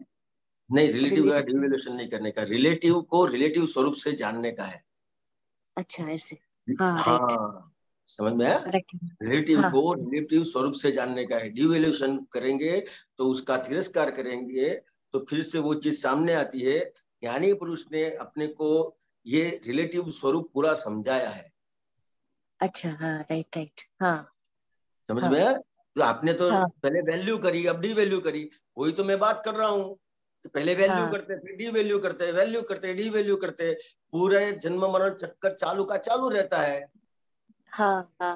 नहीं, रिलेटिव का रिलेटिव। डिवैल्यूशन नहीं करने का, रिलेटिव को रिलेटिव स्वरूप से जानने का है। अच्छा ऐसे। हाँ राइट। हाँ, समझ में आया? करेक्ट। रिलेटिव हाँ को रिलेटिव स्वरूप से जानने का है। डिवैल्यूशन करेंगे तो उसका तिरस्कार करेंगे तो फिर से वो चीज सामने आती है। ज्ञानी पुरुष ने अपने को ये रिलेटिव स्वरूप पूरा समझाया है। अच्छा हाँ राइट राइट हाँ समझ हाँ में आया? तो आपने तो हाँ पहले वैल्यू करी, अब डी वैल्यू करी, वही तो मैं बात कर रहा हूँ। तो पहले वैल्यू हाँ करते, फिर डी वैल्यू करते, वैल्यू करते, डी वैल्यू करते, पूरे जन्म मरण चक्कर चालू का चालू रहता है। हाँ हाँ।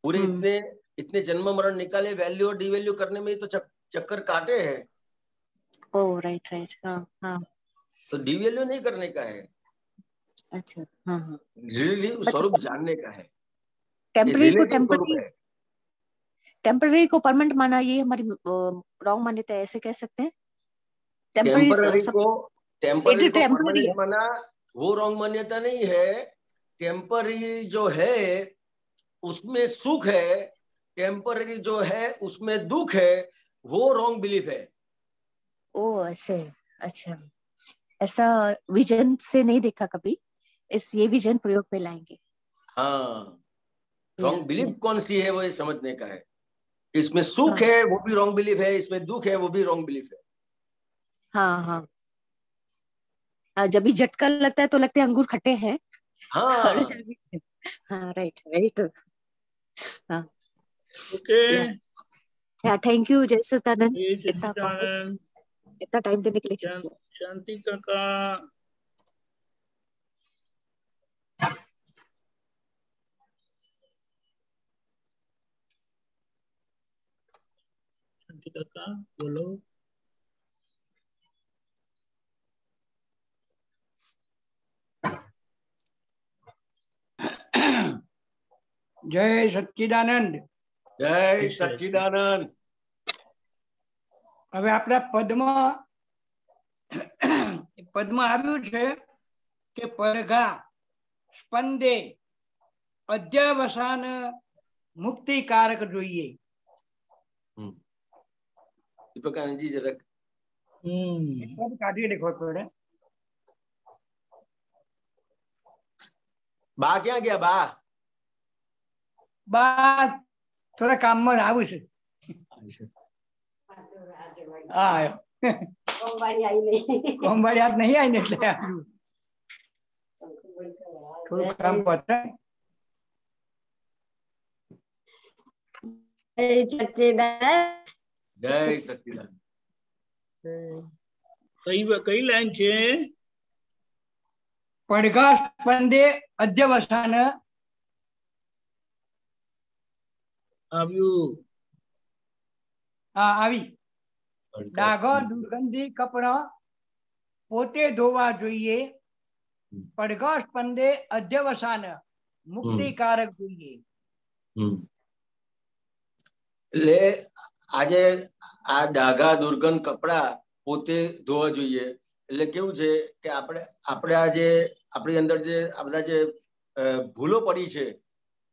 पूरे हम्म। इतने इतने जन्म मरण निकाले, वैल्यू और डी वैल्यू करने में ही तो चक्कर काटे हैं। ओ राइट राइट हाँ हाँ। तो डी वैल्यू नहीं करने का है, अच्छा हाँ हाँ। रिलेटिव स्वरूप मतलब जानने का है। ये टेम्पररी को रिलेटिव स्वरूप टेम्पररी, है। टेम्पररी को परमानेंट माना, ये हमारी रॉन्ग मान्यता है, ऐसे कह सकते हैं। टेम्पररी टेम्पररी सब को टेम्पररी को टेम्पररी परमानेंट है। माना, वो रॉन्ग मान्यता नहीं है। टेम्पररी जो है उसमें सुख है, टेम्पररी जो है उसमें दुख है, वो रॉन्ग बिलीफ है। ओ ऐसे। अच्छा, ऐसा विजन से नहीं देखा कभी। इस ये विजन प्रयोग में लाएंगे। हाँ, रॉन्ग बिलीफ कौन सी है वो ये समझने का है। इसमें सुख है वो भी रॉन्ग बिलीफ है, इसमें दुख है वो भी रॉन्ग बिलीफ है। हाँ हाँ, जब भी झटका लगता है तो लगते हैं अंगूर खट्टे हैं। हाँ हाँ, राइट, वेरी गुड। हाँ, ओके, या थैंक यू जय सच्चिदानंद, जय इतना सच्चिदानंद। इतना टाइम देने के लिए शुक्रिया। शांति काका, शांति काका बोलो। जय सच्चिदानंद। जय सच्चिदानंद। હવે આપણા પદમાં આવ્યું છે કે પડઘા સ્પંદે અધ્યવસાન મુક્તિકારક જોઈએ. દીપકાનંદજી જરાક પદ કાઢી લખવા પડે. બા ક્યાં ગયા? બા બા થોડા કામમાં આવું છે. હા, કોમવાડી આજ નહીં આવી ને એટલે થોડું કામ પતાય. જય સચ્ચિદાનંદ. કઈ લાઈન છે? પડઘા સ્પંદે અધ્યવસાન આવ્યું. હા, આવી. ડાઘા દુર્ગંધી કપડા પોતે ધોવા જોઈએ. પડઘા સ્પંદે અધ્યવસાન મુક્તિકારક જોઈએ. એટલે આજે આ ડાઘા દુર્ગંધ કપડા પોતે ધોવા જોઈએ. એટલે કેવું છે કે આપણે આજે આપણી અંદર જે આ બધા જે ભૂલો પડી છે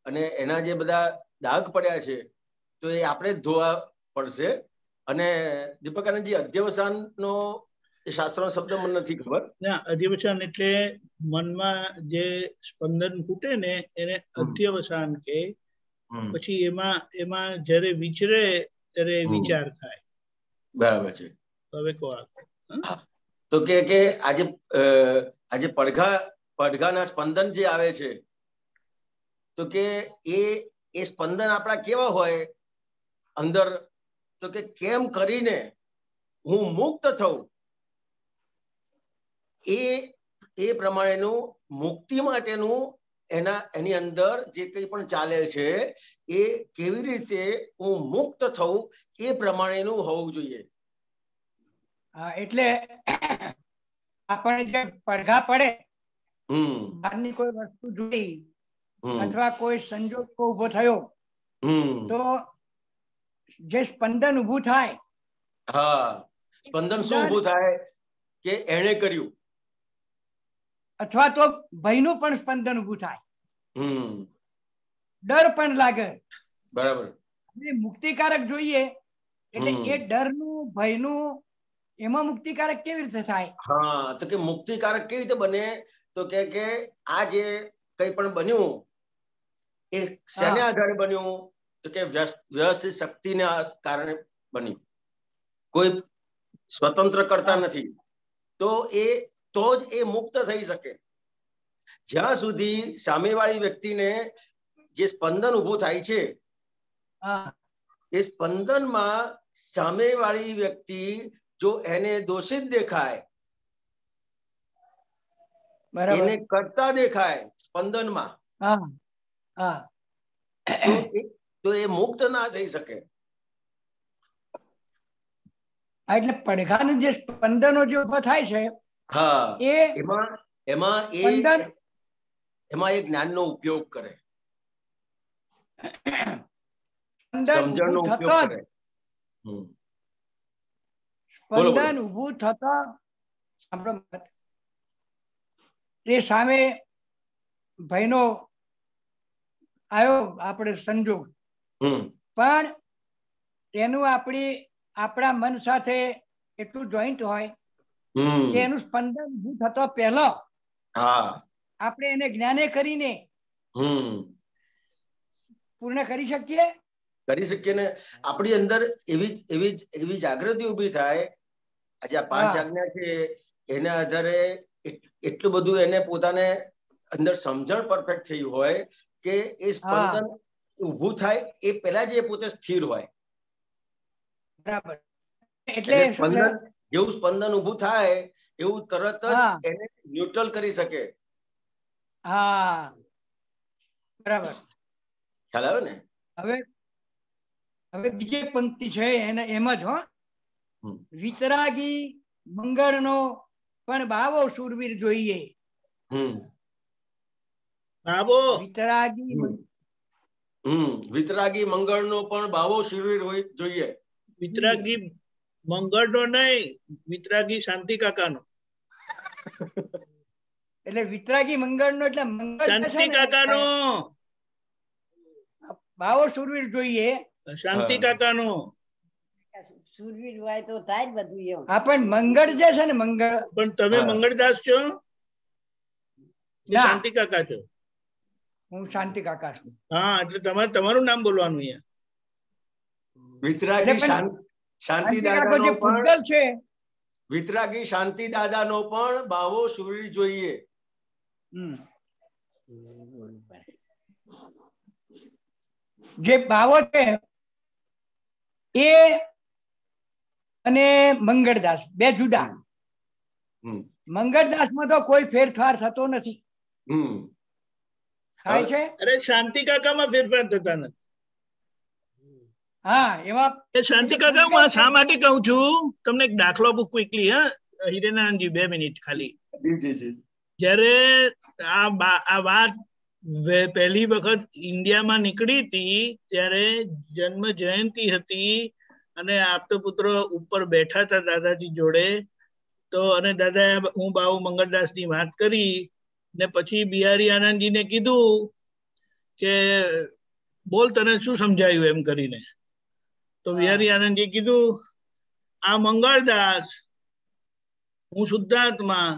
અને એના જે બધા ડાઘ પડ્યા છે તો એ આપણે જ ધોવા પડશે. અને દીપકાનંદજી, અધ્યવસાન નો શાસ્ત્રનો શબ્દ મને નથી ખબર. ના, અધ્યવસાન એટલે મનમાં જે સ્પંદન ફૂટે ને એને અધ્યવસાન કે. પછી એમાં જ્યારે વિચરે ત્યારે વિચાર થાય. બરાબર છે. હવે કહો. તો કે આજે પડઘાના સ્પંદન જે આવે છે તો કે એ સ્પંદન આપણા કેવા હોય અંદર, તો કે કેમ કરીને હું મુક્ત થઉં એ પ્રમાણેનું મુક્તિ માટેનું એની અંદર જે કંઈ પણ ચાલે છે એ કેવી રીતે હું મુક્ત થઉં એ પ્રમાણેનું હોવું જોઈએ. એટલે આપણને જે પડઘા પડે, બહારની કોઈ વસ્તુ જોઈ અથવા કોઈ સંજોગ ઉભો થયો તો જે સ્પંદન ઉભું થાય. હા, સ્પંદન શું ઉભું થાય કે એણે કર્યું, અથવા તો ભયનું પણ સ્પંદન ઉભું થાય. ડર પણ લાગે. બરાબર. મુક્તિકારક જોઈએ એટલે એ ડરનું ભયનું એમાં મુક્તિકારક કેવી રીતે થાય? હા, તો કે મુક્તિકારક કેવી રીતે બને? તો કે આ જે કંઈ પણ બન્યું એ શેને આધારે બન્યું? તો કે વ્યવસ્થિત શક્તિના કારણે બન્યું. કોઈ સ્વતંત્ર કરતા નથી. તો જ એ મુક્ત થઈ શકે. જ્યાં સુધી સામેવાળી વ્યક્તિને જે સ્પંદન ઊભું થાય છે એ સ્પંદનમાં સામેવાળી વ્યક્તિ જો એને દોષિત દેખાય, એને કરતા દેખાય સ્પંદનમાં, તો એ મુક્ત ના થઈ શકે. એટલે પડઘાનું જે સ્પંદનો જે ઉભા થાય છે, એમાં એ જ્ઞાનનો ઉપયોગ કરે, સમજણનો ઉપયોગ કરે. સ્પંદન ઉભું થતા એ સામે ભયનો આવ્યો આપણે સંજોગ, પણ એનું આપણા મન સાથે એટલું જોઈન્ટ હોય કે એનું સ્પંદન ઉભું થતા પહેલા આપણે એને જ્ઞાને કરીને પૂર્ણ કરી શકીએ ને આપણી અંદર એવી જાગૃતિ ઊભી થાય. આજે આ 5 આજ્ઞા છે એના આધારે એટલું બધું એને પોતાને અંદર સમજણ પરફેક્ટ થઈ હોય કે એ સ્પંદન ઊભું થાય એ પહેલા જ એ પોતે સ્થિર હોય. બરાબર. એટલે જેવું સ્પંદન ઊભું થાય એવું તરત જ એને ન્યુટ્રલ કરી શકે. હા, બરાબર. ખ્યાલ આવે ને? હવે બીજી પંક્તિ છે એને એમ જ વિતરાગી મંગળનો પણ ભાવો શૂરવીર જોઈએ. વિતરાગી મંગળનો પણ ભાવો શૂરવીર જોઈએ. વિતરાગી મંગળનો નહીં, વિતરાગી શાંતિ કાકાનો. એટલે વિતરાગી મંગળનો એટલે મંગળ શાંતિ કાકાનો ભાવો શૂરવીર જોઈએ. શાંતિ કાકાનો શૂરવીર હોય તો થાય જ બધું એમ. હા, પણ મંગળ જે છે ને મંગળ. પણ તમે મંગળદાસ છો? શાંતિ કાકા છો? હું શાંતિ કાકા છું. હા, એટલે તમારું નામ બોલવાનું અહીંયા. વિતરાગી શાંતિ દાદાનો પણ છે. વિતરાગી શાંતિ દાદાનો પણ ભાવો શૂરવીર જોઈએ. જે ભાવો છે એ અને મંગળદાસ બે જુદા. મંગળદાસ માં તો કોઈ ફેરફાર થતો નથી. થાય છે? અરે શાંતિ કાકામાં ફેરફાર થતા નથી. હા, એમાં શાંતિ કાકા હું શા માટે કહું છું તમને એક દાખલો આપું ક્વિકલી. હિરેનાનંદજી 2 મિનિટ ખાલી. જયારે આ વાત પહેલી વખત ઇન્ડિયામાં નીકળી હતી ત્યારે જન્મ જયંતિ હતી અને આપતો પુત્ર ઉપર બેઠા હતા દાદાજી જોડે. તો અને દાદાએ હું બાબુ મંગળદાસ ની વાત કરી ને પછી બિહારી આનંદજીને કીધું કે બોલ તને શું સમજાયું એમ કરીને. તો બિહારી આનંદજી કીધું આ મંગળદાસ, હું શુદ્ધાત્મા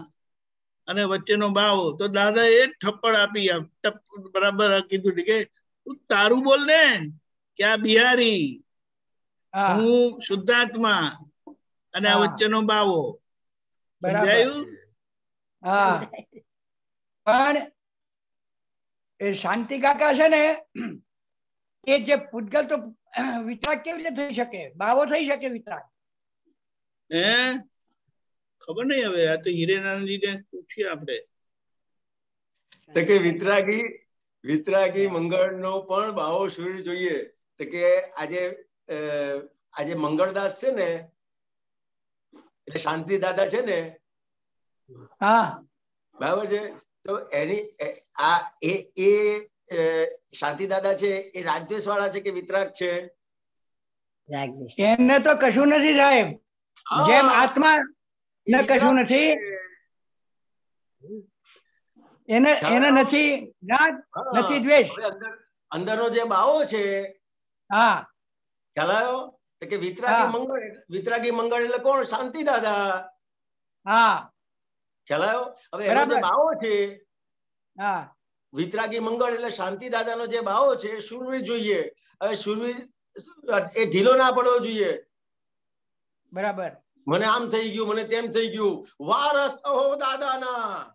અને વચ્ચેનો ભાવ. તો દાદા એ થપ્પડ આપી બરાબર કીધું કે તું તારું બોલ ને કે આ બિહારી, હું શુદ્ધાત્મા અને આ વચ્ચેનો ભાવો. સમજાયું? હા, પણ એ શાંતિ કાકા છે ને એ જે પૂતગલ તો વિતરાગ કેવી રીતે થઈ શકે? ભાવો થઈ શકે વિતરાગ? ખબર નહીં હવે. આ તો હિરેનાનંદજી ને પૂછીએ આપણે. તો કે વિતરાગી મંગળનો પણ ભાવો શૂરવીર જોઈએ. તો કે આજે મંગળદાસ છે ને એટલે શાંતિ દાદા છે ને, બરાબર છે. તો એની શાંતિ દાદા છે એ રાગદ્વેષ વાળા છે કે વિતરાગ છે? એને તો કશું નથી સાહેબ. જેમ આત્મા ને કશું નથી, એને નથી રાગ નથી દ્વેષ. અંદરનો જે ભાવો છે, હા, ખ્યાલ આવ્યો? તો કે વિતરાગી મંગળ એટલે કોણ? શાંતિ દાદા. હા, ખ્યાલ આવ્યો? હવે એનો જે ભાવો છે હા, વિતરાગી મંગળ એટલે શાંતિ દાદાનો જે ભાવો છે શૂરવીર જોઈએ. હવે શૂરવીર એ ઢીલો ના પડવો જોઈએ. બરાબર. મને આમ થઈ ગયું, મને તેમ થઈ ગયું. વારસ અહો દાદાના.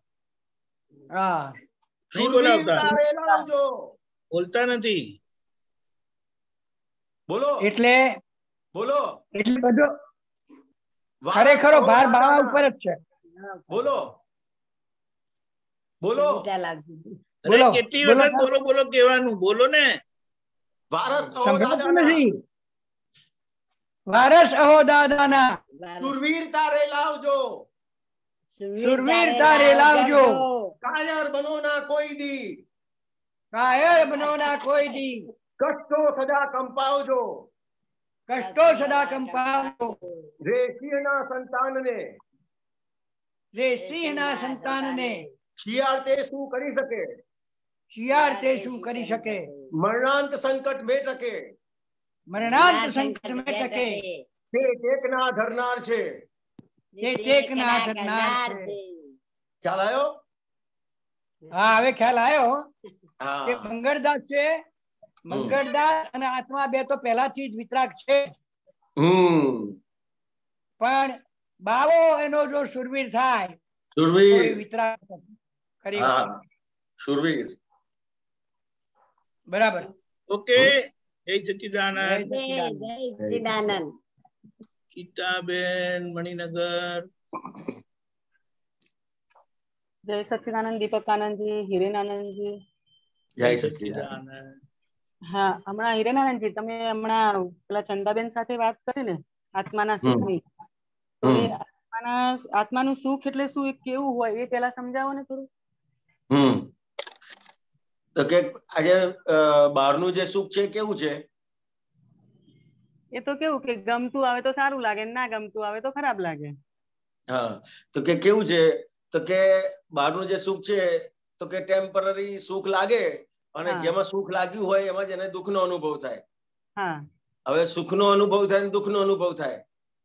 બોલતા નથી. બોલો એટલે બધો ખરેખરો ભાર બાવા ઉપર જ છે. બોલો કેટલી વખત બોલો કહેવાનું? બોલો ને. વારસ વારસ અહો દાદાના. શુરવીર તારે લાવજો. શુરવીર તારે લાવજો. કાયર બનો ના કોઈ દી. કાયર બનો ના કોઈ દી. કષ્ટો સદા કંપાવજો. કષ્ટો સદા કંપાવજો. રે સિંહના સંતાનને. રે સિંહના સંતાનને. શિયાળ તે શું કરી શકે? શિયાળ તે શું કરી શકે? મરણાંત સંકટ મેં ટકે. મરણાંત સંકટ મેં ટકે. તે ટેકના ધરનાર છે. તે ટેકના ધરનાર છે. ખ્યાલ આવ્યો? હા હવે ખ્યાલ આવ્યો કે હા મંગળદાસ છે. મંગળદાસ અને આત્મા બે તો પહેલાથી જ વિતરાગ છે, પણ બાવો એનો જો શુરવીર થાય તો એ શુરવીર, વિતરાગ ખરી હા વાત. શુરવીર. બરાબર. ઓકે, જય સચ્ચિદાનંદ. જય જય સચ્ચિદાનંદ. જય સચ્ચિદાનંદ. ગીતાબેન મણિનગર. જય સચ્ચિદાનંદ દીપકાનંદજી, હિરેનાનંદજી. જય જય સચ્ચિદાનંદ. સચ્ચિદાનંદ. હા, હમણાં હિરેનાનંદજી તમે હમણાં પેલા ચંદાબેન સાથે વાત કરી ને આત્માના સુખની, તો એ આત્માનું સુખ એટલે શું, એ કેવું હોય એ પેલા સમજાવો ને થોડું. તો કે આજે બહારનું જે સુખ છે કેવું છે? એ તો કેવું કે ગમતું આવે તો સારું લાગે, ના ગમતું આવે તો ખરાબ લાગે. હા, તો કે કેવું છે, તો કે બહારનું જે સુખ છે તો કે ટેમ્પરરી સુખ લાગે, અને જેમાં સુખ લાગ્યું હોય એમાં જ એને દુઃખનો અનુભવ થાય. હા. હવે સુખનો અનુભવ થાય ને દુઃખનો અનુભવ થાય,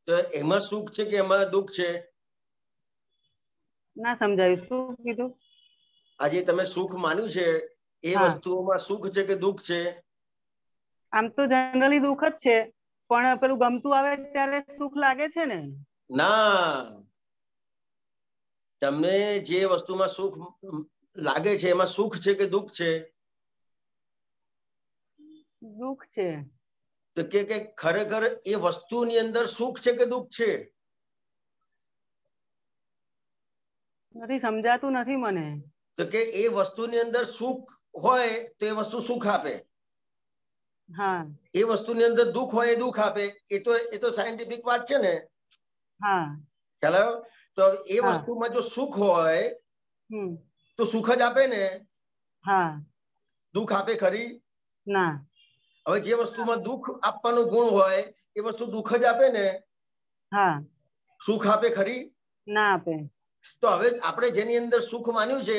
તો એમાં સુખ છે કે એમાં દુઃખ છે? ના સમજાયું, શું કીધું? આજે તમે સુખ માન્યું છે એ વસ્તુઓમાં સુખ છે કે દુઃખ છે? આમ તો જનરલી દુઃખ જ છે, પણ પેલું ગમતું આવે ત્યારે સુખ લાગે છે ને. ના, તમને જે વસ્તુમાં સુખ લાગે છે એમાં સુખ છે કે દુઃખ છે? દુઃખ છે. તો કે ખરેખર એ વસ્તુની અંદર સુખ છે કે દુઃખ છે? નથી સમજાતું, નથી મને. તો કે એ વસ્તુની અંદર સુખ હોય તો એ વસ્તુ સુખ આપે. હા. એ વસ્તુની અંદર દુઃખ હોય એ દુઃખ આપે. એ તો સાયન્ટિફિક વાત છે ને. હા. ચાલો, તો એ વસ્તુમાં જો સુખ હોય તો સુખ જ આપે ને. હા. દુઃખ આપે ખરી? ના. હવે જે વસ્તુમાં દુઃખ આપવાનો ગુણ હોય એ વસ્તુ દુઃખ જ આપે ને. હા. સુખ આપે ખરી? ના આપે. તો હવે આપણે જેની અંદર સુખ માન્યું છે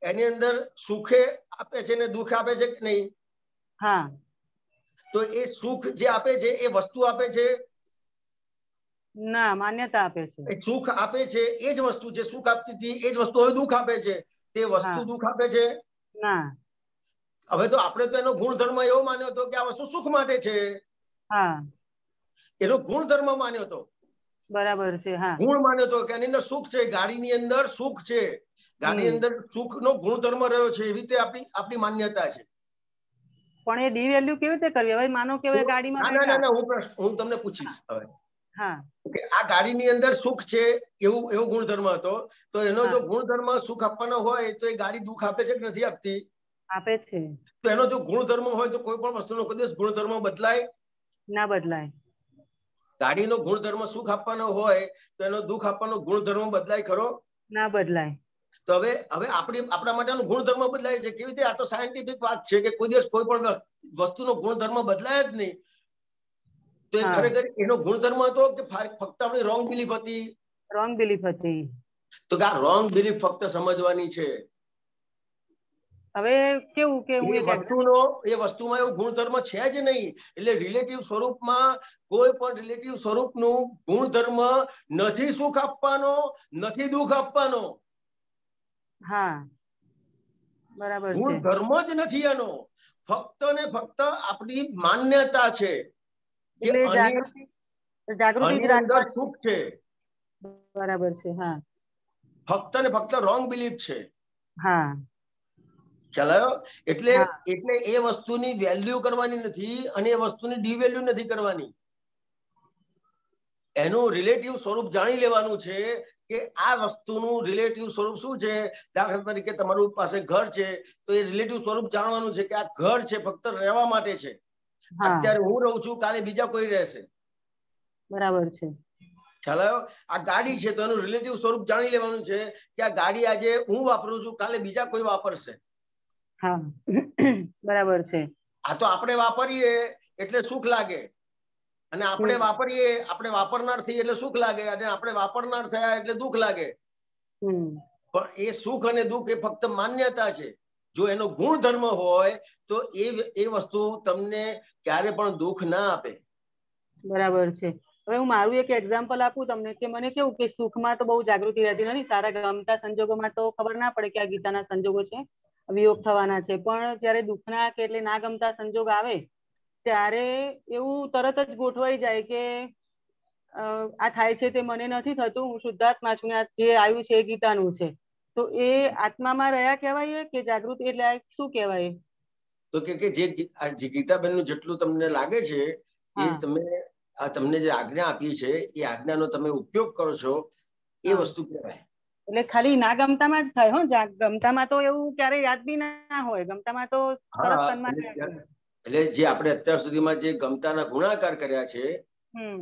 એની અંદર સુખે આપે છે ને દુઃખ આપે છે કે નહીં? હા. તો એ સુખ જે આપે છે એ વસ્તુ આપે છે? ના, માન્યતા આપે છે. એ સુખ આપે છે એ જ વસ્તુ છે, સુખ આપતી હતી એ જ વસ્તુ હવે દુઃખ આપે છે. તે વસ્તુ દુઃખ આપે છે? ના. હવે તો આપણે તો એનો ગુણધર્મ એવો માન્યો હતો કે આ વસ્તુ સુખ માટે છે. હા. એનો ગુણધર્મ માન્યો હતો. બરાબર છે. હા. ગુણ માન્યો હતો કે આની અંદર સુખ છે, ગાડીની અંદર સુખ છે, ગાડીની અંદર સુખનો ગુણધર્મ રહ્યો છે, એવી રીતે આપણી માન્યતા છે. પણ એ ડી વેલ્યુ કેવી રીતે કરવી? હવે માનો કે ગાડીમાં બેઠા. ના, હું તમને પૂછીશ હવે. હા. આ ગાડીની અંદર સુખ છે એવો ગુણધર્મ હતો, તો એનો જો ગુણધર્મ સુખ આપવાનો હોય તો એ ગાડી દુઃખ આપે છે કે નથી આપતી? આપે છે. તો એનો જો ગુણધર્મ હોય તો કોઈ પણ વસ્તુનો કોઈ દિવસ ગુણધર્મ બદલાય? ના બદલાય. ગાડીનો ગુણધર્મ સુખ આપવાનો હોય તો એનો દુઃખ આપવાનો ગુણધર્મ બદલાય ખરો? ના બદલાય. તો હવે આપણા માટેનો ગુણધર્મ બદલાય છે કેવી રીતે? આ તો સાયન્ટિફિક વાત છે કે કોઈ દિવસ કોઈ પણ વસ્તુનો ગુણધર્મ બદલાય જ નહીં. તો એ ખરેખર એનો ગુણધર્મ હતો કે ફક્ત આપણી રોંગ બિલીફ હતી? રોંગ બિલીફ હતી. તો કે આ રોંગ બિલીફ ફક્ત સમજવાની છે. હવે કેવું કે હું એ વસ્તુમાં એવું ગુણધર્મ છે જ નહીં. એટલે રિલેટિવ સ્વરૂપમાં કોઈ પણ રિલેટિવ સ્વરૂપનું ગુણધર્મ નથી સુખ આપવાનો, નથી દુઃખ આપવાનો. હા, બરાબર છે. ગુણધર્મ જ નથી એનો, ફક્ત ને ફક્ત આપણી માન્યતા છે કે જાગૃતિ જ અંદર રાખવાની. સુખ છે. બરાબર છે. હા. ફક્ત ને ફક્ત રોંગ બિલીફ છે. હા. ખ્યાલ આવ્યો? એટલે એ વસ્તુની વેલ્યુ કરવાની નથી અને એ વસ્તુની ડિવેલ્યુ નથી કરવાની. એનું રિલેટિવ સ્વરૂપ જાણી લેવાનું છે કે આ વસ્તુનું રિલેટિવ સ્વરૂપ શું છે. દાખલા તરીકે તમારું પાસે ઘર છે, તો એ રિલેટિવ સ્વરૂપ જાણવાનું છે કે આ ઘર છે ફક્ત રહેવા માટે છે. અત્યારે હું રહું છું, કાલે બીજા કોઈ રહેશે. બરાબર છે. ખ્યાલ આવ્યો? આ ગાડી છે તો એનું રિલેટિવ સ્વરૂપ જાણી લેવાનું છે કે આ ગાડી આજે હું વાપરું છું, કાલે બીજા કોઈ વાપરશે. હા, બરાબર છે. આ તો આપણે વાપરીએ એટલે સુખ લાગે, અને આપણે વાપરનાર થઈએ એટલે સુખ લાગે, અને આપણે વાપરનાર થયા એટલે દુઃખ લાગે. પણ એ સુખ અને દુઃખ એ ફક્ત માન્યતા છે. જો એનો ગુણધર્મ હોય તો એ વસ્તુ તમને ક્યારે પણ દુઃખ ના આપે. બરાબર છે. હવે હું મારું એક એક્ઝામ્પલ આપું તમને કે મને કેવું કે સુખમાં તો બહુ જાગૃતિ રહેતી નથી, સારા ગમતા સંજોગોમાં તો ખબર ના પડે કે આ ગીતાના સંજોગો છે, વિયોગ થવાના છે, પણ જ્યારે દુઃખના કે એટલે ના ગમતા સંજોગ આવે ત્યારે એવું તરત જ ગોઠવાઈ જાય કે આ થાય છે તે મને નથી થતું, હું શુદ્ધાત્મા છું, આ જે આવ્યું છે એ ગીતાનું છે. તો એ આત્મામાં રહ્યા કહેવાય કે જાગૃતિ એટલે શું કહેવાય? તો કે જે ગીતાબેન નું જેટલું તમને લાગે છે એ તમે તમને જે આજ્ઞા આપી છે એ આજ્ઞાનો તમે ઉપયોગ કરો છો એ વસ્તુ કહેવાય. એટલે ખાલી ના ગમતામાં જ થાય. હો, ગમતામાં તો એવું ક્યારેય યાદ બી ના હોય. ગમતામાં તો એટલે જે આપણે અત્યાર સુધીમાં જે ગમતાના ગુણાકાર કર્યા છે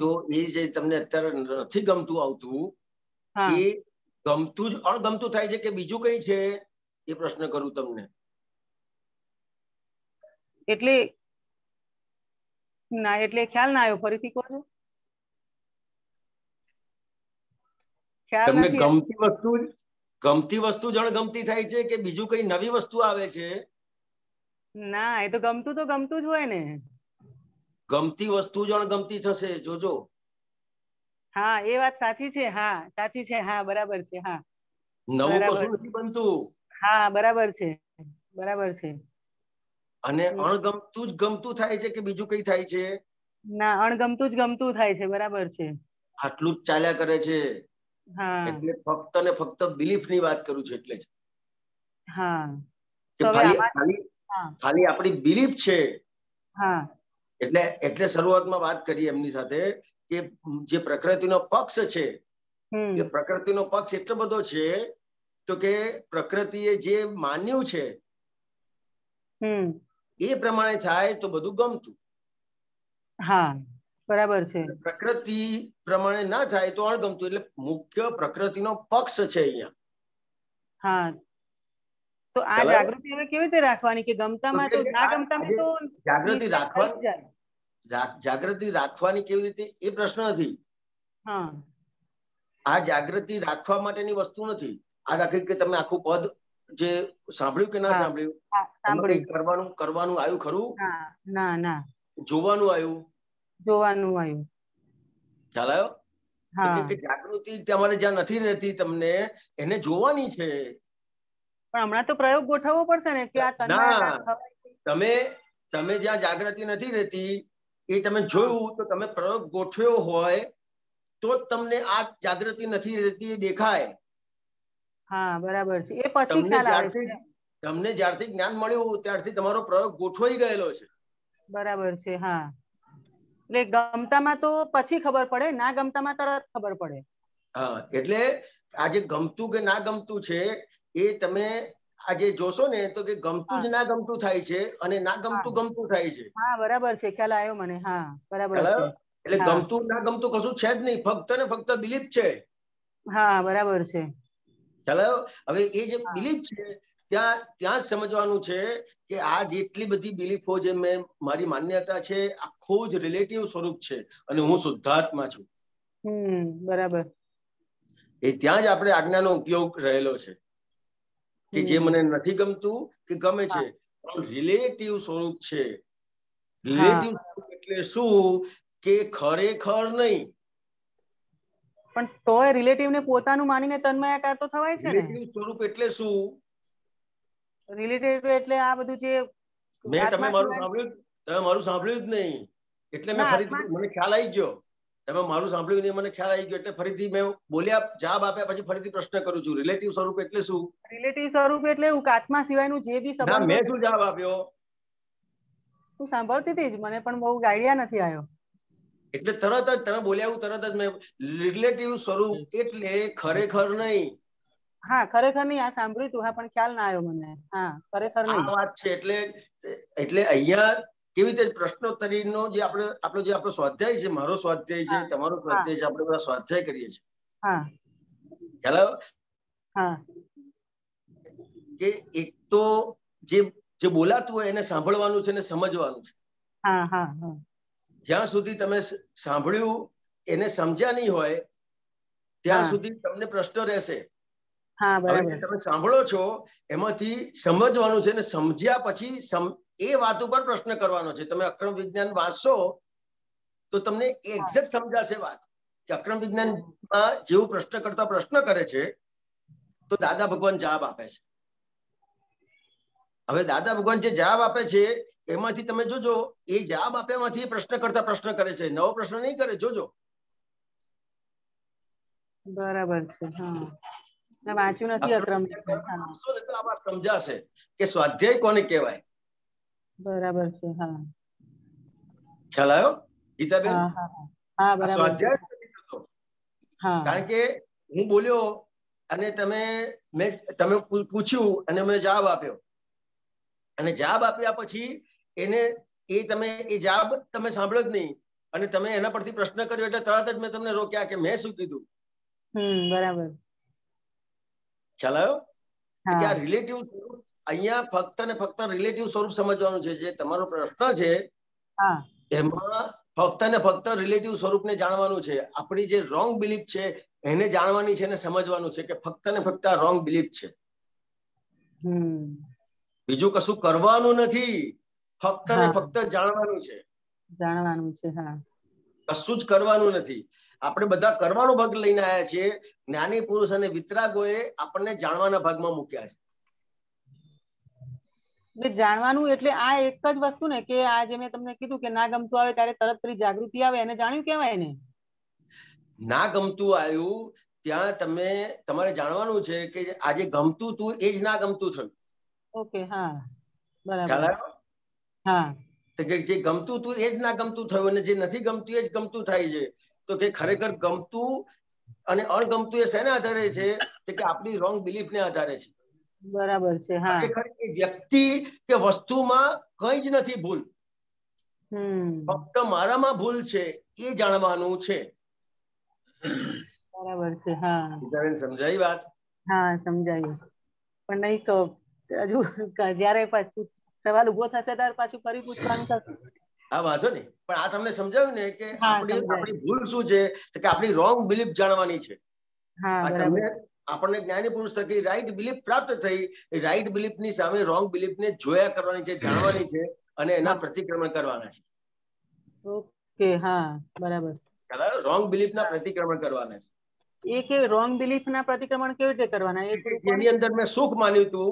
તો એ જે તમને અત્યારે નથી ગમતું આવતું એ ગમતું જ અણગમતું થાય છે કે બીજું કઈ છે એ પ્રશ્ન કરું તમને. એટલે ના, એટલે ખ્યાલ ના આવ્યો, ફરીથી કહો છો. તમને ગમતી વસ્તુ જ અણગમતી થાય છે કે બીજું કઈ નવી વસ્તુ આવે છે? ના, એ તો ગમતું જ હોય ને. ગમતી વસ્તુ જ અણગમતી થશે, જોજો. હા, એ વાત સાચી છે. હા, સાચી છે. હા, બરાબર છે. હા, નવું કશું નથી બનતું. હા, બરાબર છે, બરાબર છે. અને અણગમતું જ ગમતું થાય છે કે બીજું કઈ થાય છે? ના, અણગમતું જ ગમતું થાય છે. બરાબર છે. આટલું જ ચાલ્યા કરે છે. એટલે ફક્ત ને ફક્ત બિલીફ ની વાત કરું છું. એટલે જ ખાલી આપણી બિલીફ છે. એટલે શરૂઆતમાં વાત કરી એમની સાથે કે જે પ્રકૃતિનો પક્ષ છે એ પ્રકૃતિનો પક્ષ એટલો બધો છે તો કે પ્રકૃતિએ જે માન્યું છે એ પ્રમાણે થાય તો બધું ગમતું. હા, બરાબર છે. પ્રકૃતિ પ્રમાણે ના થાય તો અણગમતું. એટલે મુખ્ય પ્રકૃતિનો પક્ષ છે અહીંયા. હા, તો આ જાગૃતિ હવે કેવી રીતે રાખવાની કે ગમતામાં તો ના ગમતામાં તો જાગૃતિ રાખવાની કેવી રીતે એ પ્રશ્ન નથી. આ જાગૃતિ રાખવા માટેની વસ્તુ નથી. આ રાખી કે તમે આખું પદ જે સાંભળ્યું કે ના સાંભળ્યું, કરવાનું આવ્યું ખરું? ના, ના. જોવાનું આવ્યું? ખ્યાલ આવ્યો? કે જાગૃતિ તમારે જ્યાં નથી રહેતી તમને એને જોવાની છે. પણ હમણાં તો પ્રયોગ ગોઠવવો પડશે ને કે આ તમે જ્યાં જાગૃતિ નથી રહેતી એ તમે જોયું તો તમે પ્રયોગ ગોઠવ્યો હોય તો જ તમને આ જાગૃતિ નથી રહેતી દેખાય. હા, બરાબર છે. એ પછી ખ્યાલ આવે છે. તમને જ્યારથી જ્ઞાન મળ્યું ત્યારથી તમારો પ્રયોગ ગોઠવાઈ ગયેલો છે. બરાબર છે. હા, એટલે ગમતામાં તો પછી ખબર પડે, ના ગમતામાં તરત ખબર પડે. હા, એટલે આ જે ગમતું કે ના ગમતું છે એ તમે આજે જોશો ને તો કે ગમતું જ ના ગમતું થાય છે અને ના ગમતું ગમતું થાય છે. હા, બરાબર છે. ખ્યાલ આવ્યો મને. હા, બરાબર છે. એટલે ગમતું ના ગમતું કશું છે જ નહીં, ફક્ત ને ફક્ત બિલીફ છે. હા, બરાબર છે. ખ્યાલ આવ્યો? હવે એ જે બિલીફ છે ત્યાં જ સમજવાનું છે કે આ જેટલી બધી બિલીફો જે મારી માન્યતા છે આખું જ રિલેટિવ સ્વરૂપ છે અને હું શુદ્ધાત્મા છું. બરાબર. એ ત્યાં જ આપણે આજ્ઞાનો ઉપયોગ રહેલો છે કે જે મને નથી ગમતું કે ગમે છે પણ રિલેટિવ સ્વરૂપ છે. રિલેટિવ સ્વરૂપ એટલે શું કે ખરેખર નહીં. પણ તોય રિલેટિવ ને પોતાનું માનીને તન્મયાકાર તો થવાય છે ને. રિલેટિવ સ્વરૂપ એટલે શું? રિલેટિવ એટલે આ બધું જે તમે મારું સાંભળ્યું જ નહીં એટલે મેં ફરીથી મને ખ્યાલ આવી ગયો. તમે મારું સાંભળ્યું નહીં, મને ખ્યાલ આવી ગયો એટલે ફરીથી મેં બોલ્યા, જવાબ આપ્યા પછી ફરીથી પ્રશ્ન કરું છું. રિલેટિવ સ્વરૂપ એટલે શું? રિલેટિવ સ્વરૂપ એટલે આત્મા સિવાયનું જે બી સંબંધ. મેં શું જવાબ આપ્યો? હું સાંભળતી હતી જ, મને પણ બહુ આઈડિયા નથી આવ્યો. એટલે તરત જ તમે બોલ્યા તરત જ મેં રિલેટિવ સ્વરૂપ એટલે ખરેખર નહીં. હા, ખરેખર નહીં. આ સાંભળ્યું તું. હા, પણ ખ્યાલ ના આવ્યો મને. હા, ખરેખર નહીં. આ વાત છે. એટલે અહીંયા કેવી રીતે પ્રશ્નોત્તરીનો જે આપણો સ્વાધ્યાય છે, મારો સ્વાધ્યાય છે, તમારો સ્વાધ્યાય છે, આપણે બધા સ્વાધ્યાય કરીએ છીએ. ખ્યાલ આવ્યો? કે એક તો જે બોલાતું હોય એને સાંભળવાનું છે ને સમજવાનું છે. જ્યાં સુધી તમે સાંભળ્યું એને સમજ્યા નહીં હોય ત્યાં સુધી તમને પ્રશ્ન રહેશે. હવે તમે સાંભળો છો એમાંથી સમજવાનું છે ને સમજ્યા પછી એ વાત ઉપર પ્રશ્ન કરવાનો છે. તમે અક્રમ વિજ્ઞાન વાંચશો તો તમને એક્ઝેક્ટ સમજાશે વાત કે અક્રમ વિજ્ઞાનમાં જેવું પ્રશ્નકર્તા પ્રશ્ન કરે છે તો દાદા ભગવાન જવાબ આપે છે. હવે દાદા ભગવાન જે જવાબ આપે છે એમાંથી તમે જોજો, એ જવાબ આપ્યામાંથી પ્રશ્નકર્તા પ્રશ્ન કરે છે, નવો પ્રશ્ન નહીં કરે, જોજો. બરાબર છે. હા, મેં વાંચ્યું નથી અક્રમ. તો આમાં સમજાશે કે સ્વાધ્યાય કોને કહેવાય. બરાબર છે. હા, ખ્યાલ આવ્યો ગીતાબેન? હા, બરાબર. સ્વાધ્યાય નથી થતો, કારણ કે હું બોલ્યો અને તમે પૂછ્યું અને મેં જવાબ આપ્યો, અને જવાબ આપ્યા પછી એ જવાબ તમે સાંભળ્યો જ નહીં અને તમે એના પરથી પ્રશ્ન કર્યો એટલે તરત જ મેં તમને રોક્યા કે મેં શું કીધું. બરાબર. ખ્યાલ આવ્યો? કે આ રિલેટિવ અહીંયા ફક્ત ને ફક્ત રિલેટિવ સ્વરૂપ સમજવાનું છે. જે તમારો પ્રશ્ન છે એમાં ફક્ત ને ફક્ત રિલેટિવ સ્વરૂપને જાણવાનું છે. આપણી જે રોંગ બિલીફ છે એને જાણવાની છે અને સમજવાનું છે કે ફક્ત ને ફક્ત રોંગ બિલીફ છે. બીજું કશું કરવાનું નથી, ફક્ત ને ફક્ત જાણવાનું છે. કશું જ કરવાનું નથી. આપણે બધા કરવાનો ભાગ લઈને આવ્યા છીએ. જ્ઞાની પુરુષ અને વિતરાગોએ આપણને જાણવાના ભાગમાં મૂક્યા છે. જાણવાનું એટલે આ એક જ વસ્તુ ને કે આ જે મેં તમને કીધું કે ના ગમતું આવે ત્યારે તરત કરી જાગૃતિ આવે, એને જાણ્યું કેવાય ને. ના ગમતું આવ્યું ત્યાં તમારે જાણવાનું છે કે આજે ગમતું તું એ જ ના ગમતું થયું. ઓકે, હા, બરાબર. ખ્યાલ આવ્યો? હા, જે ગમતું તું એ જ ના ગમતું થયું અને જે નથી ગમતું એ જ ગમતું થાય છે. તો કે ખરેખર ગમતું અને અણગમતું એ શેના આધારે છે? કે આપણી રોંગ બિલીફ ને આધારે છે. બરાબર છે. હા, ખરેખર એ વ્યક્તિ કે વસ્તુમાં કઈ જ નથી ભૂલ, ફક્ત મારામાં ભૂલ છે એ જાણવાનું છે. બરાબર છે. હા, સમજાઈ વાત? હા, સમજાયું. પણ નહીં તો હજુ જયારે સવાલ ઉભો થશે ત્યારે પાછું ફરી પૂછવાનું થશે. હા, વાંધો નહીં. પણ આ તમને સમજાવ્યું ને કે આપણી ભૂલ શું છે? કે આપણી રોંગ બિલીફ જાણવાની છે. આપણને જ્ઞાની પુરુષ થકી રાઈટ બિલીફ પ્રાપ્ત થઈ. રાઈટ બિલીફ ની સામે રોંગ બિલીફ ને જોયા કરવાની છે, જાણવાની છે અને એના પ્રતિક્રમણ કરવાના છે. ઓકે, હા, બરાબર. રોંગ બિલીફ ના પ્રતિક્રમણ કરવાના છે. એ કે રોંગ બિલીફ ના પ્રતિક્રમણ કેવી રીતે કરવાના? એની અંદર મેં સુખ માન્યું હતું,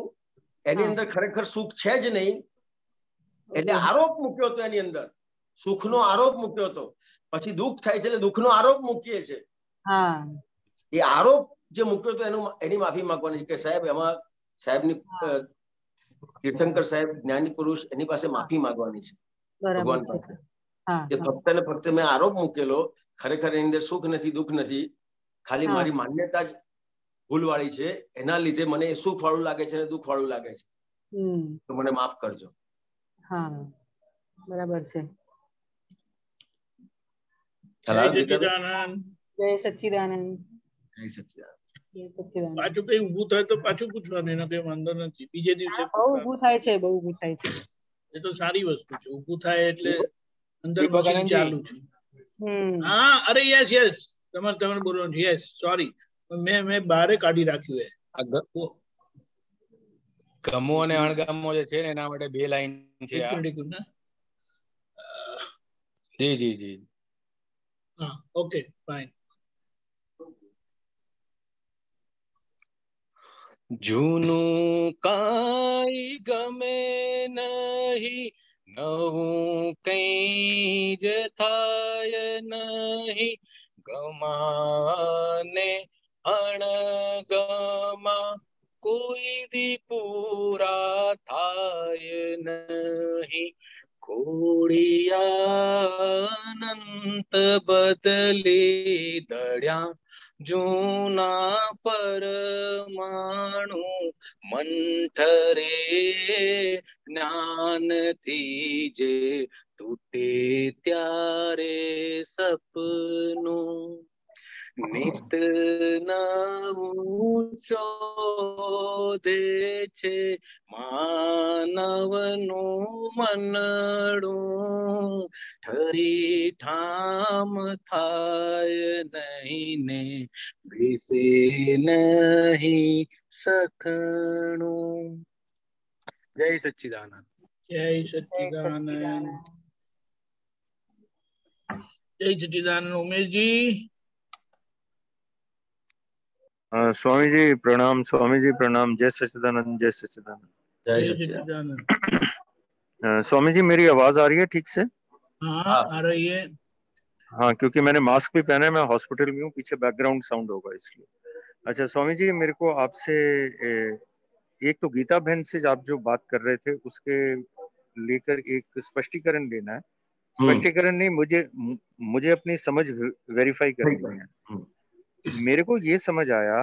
એની અંદર ખરેખર સુખ છે જ નહીં, એટલે આરોપ મૂક્યો હતો. એની અંદર સુખનો આરોપ મૂક્યો હતો. પછી દુઃખ થાય છે એટલે દુઃખનો આરોપ મૂકીએ છે. એ આરોપ જે મૂક્યો હતો એની માફી માંગવાની કે સાહેબ, એમાં સાહેબની તીર્થંકર સાહેબ જ્ઞાની પુરુષ એની પાસે માફી માંગવાની છે ભગવાન પાસે. કે ફક્ત ને ફક્ત મેં આરોપ મૂકેલો, ખરેખર એની અંદર સુખ નથી, દુઃખ નથી, ખાલી મારી માન્યતા જ ભૂલવાળી છે. એના લીધે મને સુખ વાળું લાગે છે અને દુઃખ વાળું લાગે છે, તો મને માફ કરજો. હા, બરાબર છે. જય સચ્ચિદાનંદ. જય સચ્ચિદાનંદ. જય સચ્ચિદાનંદ. પાછું કઈ ઊભું થાય તો પાછું પૂછવાનું, એનો કઈ વાંધો નથી. બીજે દિવસે બહુ ઊભું થાય છે, બહુ ઊભું થાય છે. એ તો સારી વસ્તુ છે. ઊભું થાય એટલે અંદર મશીન ચાલુ છે. હા, અરે યસ યસ, તમારે બોલવાનું છે. યસ, સોરી, મેં બહાર કાઢી રાખ્યું. ગમો અને અણગમો જે છે ને એના માટે બે લાઈન છે. જી જી જી. હા, ઓકે, ફાઇન. જૂનું કાઈ ગમે નહીં, નવું કઈ જ થાય નહીં, ગમાને અણગમા કોઈ દી પૂરા થાય નહીં, કોડિયા અનંત બદલી દળ્યા જૂના પરમાણુ, મંઠરે જ્ઞાનથી જે તૂટે ત્યારે સપનું, નિત નવું શોધે છે માનવનું મનડું, ઠરી ઠામ થાય નહીં ને વિશે નહીં સખણું. જય સચ્ચિદાનંદ. જય સચ્ચિદાનંદ. जय सच्चिदानंद। उमेश जी। स्वामी जी प्रणाम, स्वामी जी प्रणाम। जय सच्चिदानंद, जय सच्चिदानंद। जय सच्चिदानंद। स्वामी जी मेरी आवाज आ रही है ठीक से? हाँ आ रही है। हाँ, क्योंकि मैंने मास्क भी पहना है, मैं हॉस्पिटल में हूँ, पीछे बैकग्राउंड साउंड होगा इसलिए। अच्छा स्वामी जी, मेरे को आपसे एक तो गीता बहन से आप जो बात कर रहे थे उसके लेकर एक स्पष्टीकरण लेना है। स्पष्टीकरण नहीं, मुझे अपनी समझ वेरीफाई करनी है। मेरे को ये समझ आया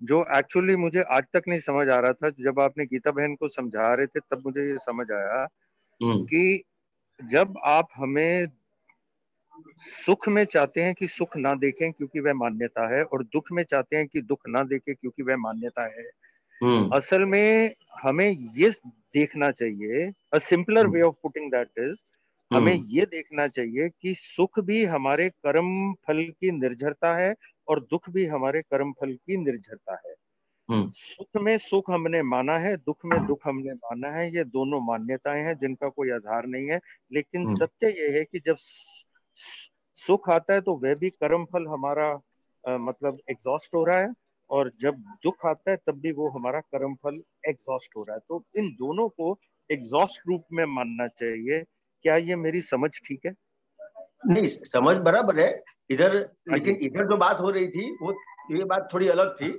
जो एक्चुअली मुझे आज तक नहीं समझ आ रहा था, जब आपने गीता बहन को समझा रहे थे तब मुझे ये समझ आया कि जब आप हमें सुख में चाहते हैं कि सुख ना देखें क्योंकि वह मान्यता है, और दुख में चाहते हैं कि दुख ना देखें क्योंकि वह मान्यता है, असल में हमें ये देखना चाहिए, a simpler way of putting that is, हमें ये देखना चाहिए कि सुख भी हमारे कर्म फल की निर्भरता है और दुख भी हमारे कर्म फल की निर्भरता है। सुख में सुख हमने माना है, दुख में दुख हमने माना है, ये दोनों मान्यताएं हैं जिनका कोई आधार नहीं है। लेकिन सत्य ये है कि जब सुख आता है तो वह भी कर्म फल हमारा मतलब एग्जॉस्ट हो रहा है, और जब दुख आता है तब भी वो हमारा कर्म फल एग्जॉस्ट हो रहा है। तो इन दोनों को एग्जॉस्ट रूप में मानना चाहिए। क्या ये मेरी समझ ठीक है? नहीं, समझ बराबर है इधर, लेकिन इधर जो बात हो रही थी वो ये बात थोड़ी अलग थी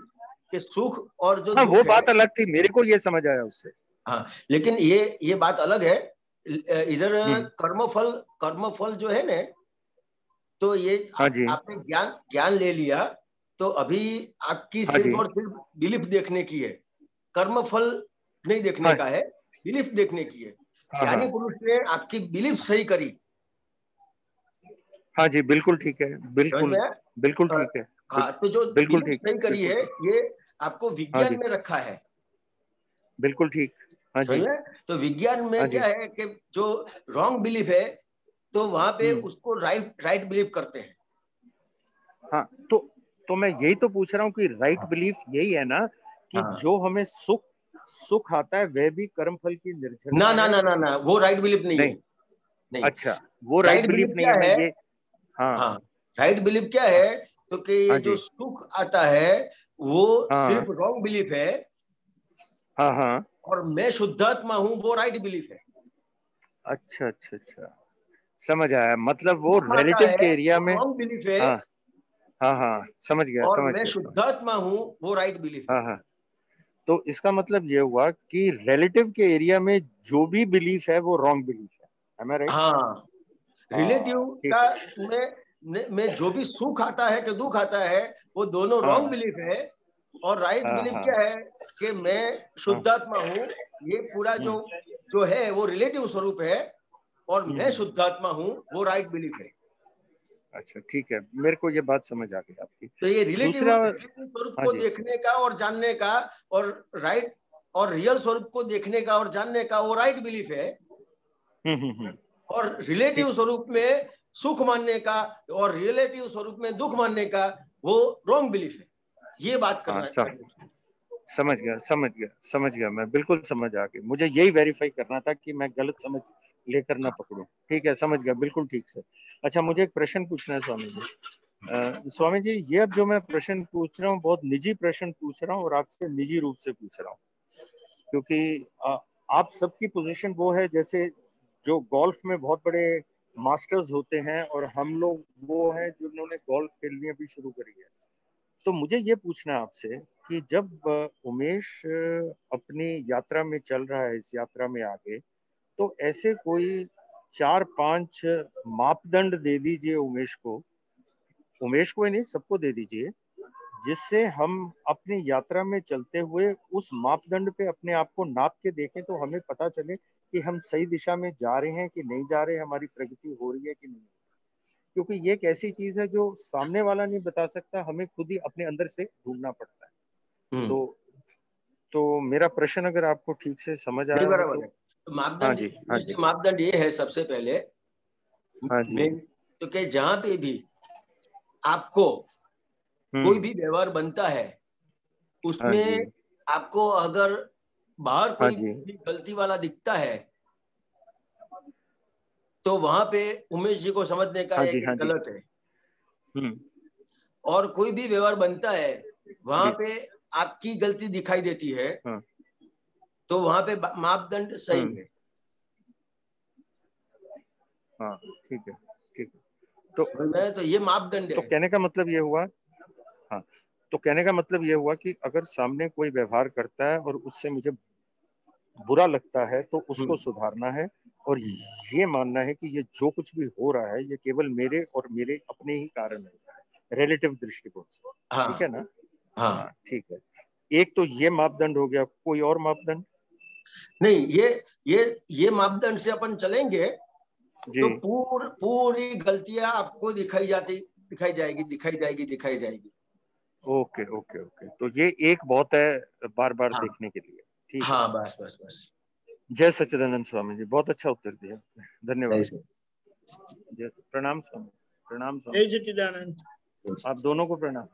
कि सुख और जो हाँ, दुख वो है, बात अलग थी, मेरे को ये समझ आया उससे। हाँ, लेकिन ये बात अलग है। इधर कर्मफल जो है ना, तो ये आपने ज्ञान ले लिया, तो अभी आपकी सिर्फ और सिर्फ बिलीफ देखने की है, कर्मफल नहीं देखने का है, बिलीफ देखने की है। ज्ञानी पुरुष ने आपकी बिलीफ सही करी। हाँ जी, बिल्कुल ठीक है, बिल्कुल बिल्कुल ठीक है। हाँ, तो जो बिल्कुल बिलीफ ठीक, सही करी है ये आपको विज्ञान में रखा है। बिल्कुल ठीक। हाँ जी। तो विज्ञान में क्या है कि जो रॉन्ग बिलीफ है तो वहां पे उसको राइट बिलीव करते हैं। हाँ, तो मैं यही तो पूछ रहा हूँ कि राइट बिलीफ यही है ना कि जो हमें सुख आता है वह भी कर्म फल की निर्भरता ना है। ना ना ना, वो राइट बिलीफ नहीं है। नहीं। अच्छा, वो राइट बिलीफ नहीं है। मैं ये हाँ, राइट बिलीफ क्या है, तो कि ये जो सुख आता है वो सिर्फ रॉन्ग बिलीफ है। हाँ हाँ। और मैं शुद्धात्मा हूँ, वो राइट बिलीफ है। अच्छा अच्छा अच्छा, समझ आया। मतलब वो रिलेटिव के एरिया में रॉन्ग बिलीफ है। हाँ हाँ, समझ गया और समझ मैं गया। शुद्धात्मा हूँ, वो राइट बिलीफ है। हाँ हाँ, तो इसका मतलब ये हुआ कि रिलेटिव के एरिया में जो भी बिलीफ है वो रॉन्ग बिलीफ है। Am I right? हाँ, रिलेटिव का में जो भी सुख आता है कि दुख आता है वो दोनों रॉन्ग बिलीफ है। और राइट बिलीफ क्या है कि मैं शुद्धात्मा हूँ, ये पूरा जो है वो रिलेटिव स्वरूप है, और मैं शुद्धात्मा हूँ, वो राइट बिलीफ है। अच्छा ठीक है, मेरे को ये बात समझ आ गई आपकी। तो ये रिलेटिव स्वरूप को देखने का और जानने का, और राइट और रियल स्वरूप को देखने का और जानने का, वो राइट बिलीफ है। और रिलेटिव स्वरूप में सुख मानने का और रिलेटिव स्वरूप में दुख मानने का, वो रॉन्ग बिलीफ है। ये बात करना है। समझ गया, मैं बिल्कुल समझ आ गई। मुझे यही वेरीफाई करना था कि मैं गलत समझ लेकर ना पकड़ूं। ठीक है, समझ गया, बिल्कुल ठीक से। अच्छा, मुझे एक प्रश्न पूछना है स्वामी जी। स्वामी जी, ये अब जो मैं प्रश्न पूछ रहा हूँ बहुत निजी प्रश्न पूछ रहा हूँ, और आपसे निजी रूप से पूछ रहा हूँ, क्योंकि आप सबकी पोजीशन वो है जैसे जो गोल्फ में बहुत बड़े मास्टर्स होते हैं, और हम लोग वो हैं जिन्होंने गोल्फ खेलनी अभी शुरू करी है। तो मुझे ये पूछना है आपसे कि जब उमेश अपनी यात्रा में चल रहा है, इस यात्रा में आगे, तो ऐसे कोई 4-5 मापदंड दे दीजिए उमेश को ही नहीं, सबको दे दीजिए, जिससे हम अपनी यात्रा में चलते हुए उस मापदंड पे अपने आप को नाप के देखें, तो हमें पता चले कि हम सही दिशा में जा रहे हैं कि नहीं जा रहे, हमारी प्रगति हो रही है कि नहीं। क्योंकि ये एक ऐसी चीज है जो सामने वाला नहीं बता सकता, हमें खुद ही अपने अंदर से ढूंढना पड़ता है। तो मेरा प्रश्न अगर आपको ठीक से समझ आया हो तो मापदंड ये है सबसे पहले, तो कि जहां पे भी आपको कोई भी व्यवहार बनता है उसमें आपको अगर बाहर कोई भी गलती वाला दिखता है तो वहां पे उमेश जी को समझने का हाँ है जी, कि हाँ जी। गलत है। और कोई भी व्यवहार बनता है वहां पे आपकी गलती दिखाई देती है, तो वहां पे मापदंड सही है। हाँ, ठीक है, ठीक है। तो ये मापदंड तो है। कहने का मतलब ये हुआ, हाँ, तो कहने का मतलब ये हुआ कि अगर सामने कोई व्यवहार करता है और उससे मुझे बुरा लगता है तो उसको सुधारना है, और ये मानना है कि ये जो कुछ भी हो रहा है ये केवल मेरे और मेरे अपने ही कारण है, रिलेटिव दृष्टिकोण से। हाँ, ठीक है ना? हाँ, ठीक है। एक तो ये मापदंड हो गया, कोई और मापदंड नहीं? ये मापदंड से अपन चलेंगे तो पूरी गलतियां आपको दिखाई जाएगी। ओके ओके ओके, तो ये एक बहुत है बार बार देखने के लिए। ठीक है। हाँ, बस बस बस। जय सच्चिदानंद स्वामी जी, बहुत अच्छा उत्तर दिया, धन्यवाद। जय प्रणाम स्वामी, प्रणाम जय स्वामी। सच्चिदानंद। आप दोनों को प्रणाम।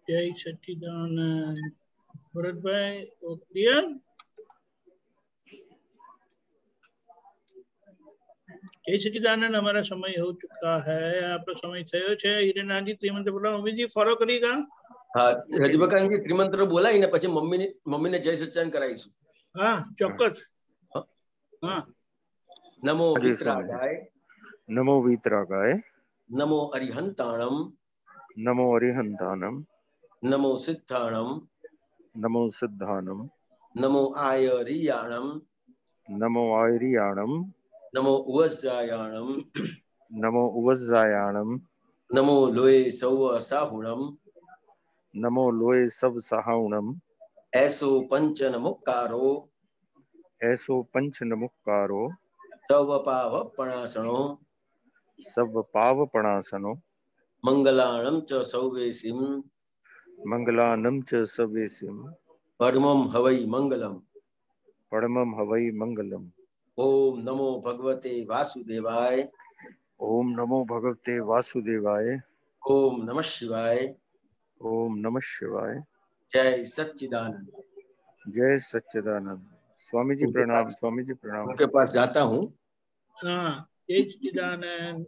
जय सच्चिदानंद। भरत भाई क्लियर? जय सच्चिदानंद। हमारा समय हो चुका है, आपका समय થયો છે। હિરેનાજી ત્રિમંત્ર બોલો, મમ્મીજી ફોલો કરેગા? हाँ, રજબકાન जी त्रिमंत्र बोलाई ने પછી મમ્મીને જય સચ્ચિદાનંદ કરાવીશું। हाँ, ચોક્કસ। हाँ। नमो वीतरागाय, नमो वीतरागाय, नमो अरिहंताणम, नमो अरिहंताणम, नमो सिद्धाणम, नमो सिद्धाणम, नमो आयरियाणम, नमो आयरियाणम, नमो उवज्जायाणम, नमो उवज्जायाणम, नमो लोये सौव साहुणम, नमो लोये सब सहाउणम, ऐसो पंच नमुक्कारो, ऐसो पंच नमुक्कारो, सव पाव पणासनो, सब पाव पणासनो, मंगलाणम च सौवेसिम, मंगलानम च सवेसिम, परमम हवै मंगलम, परमम हवै मंगलम। ओम नमो भगवते वासुदेवाय, ओम नमो भगवते वासुदेवाय, ओम नमः शिवाय, ओम नमः शिवाय। जय सच्चिदानंद। जय सच्चिदानंद। स्वामी जी प्रणाम, स्वामी जी प्रणाम। उनके पास जाता हूँ। हाँ, जय सच्चिदानंद।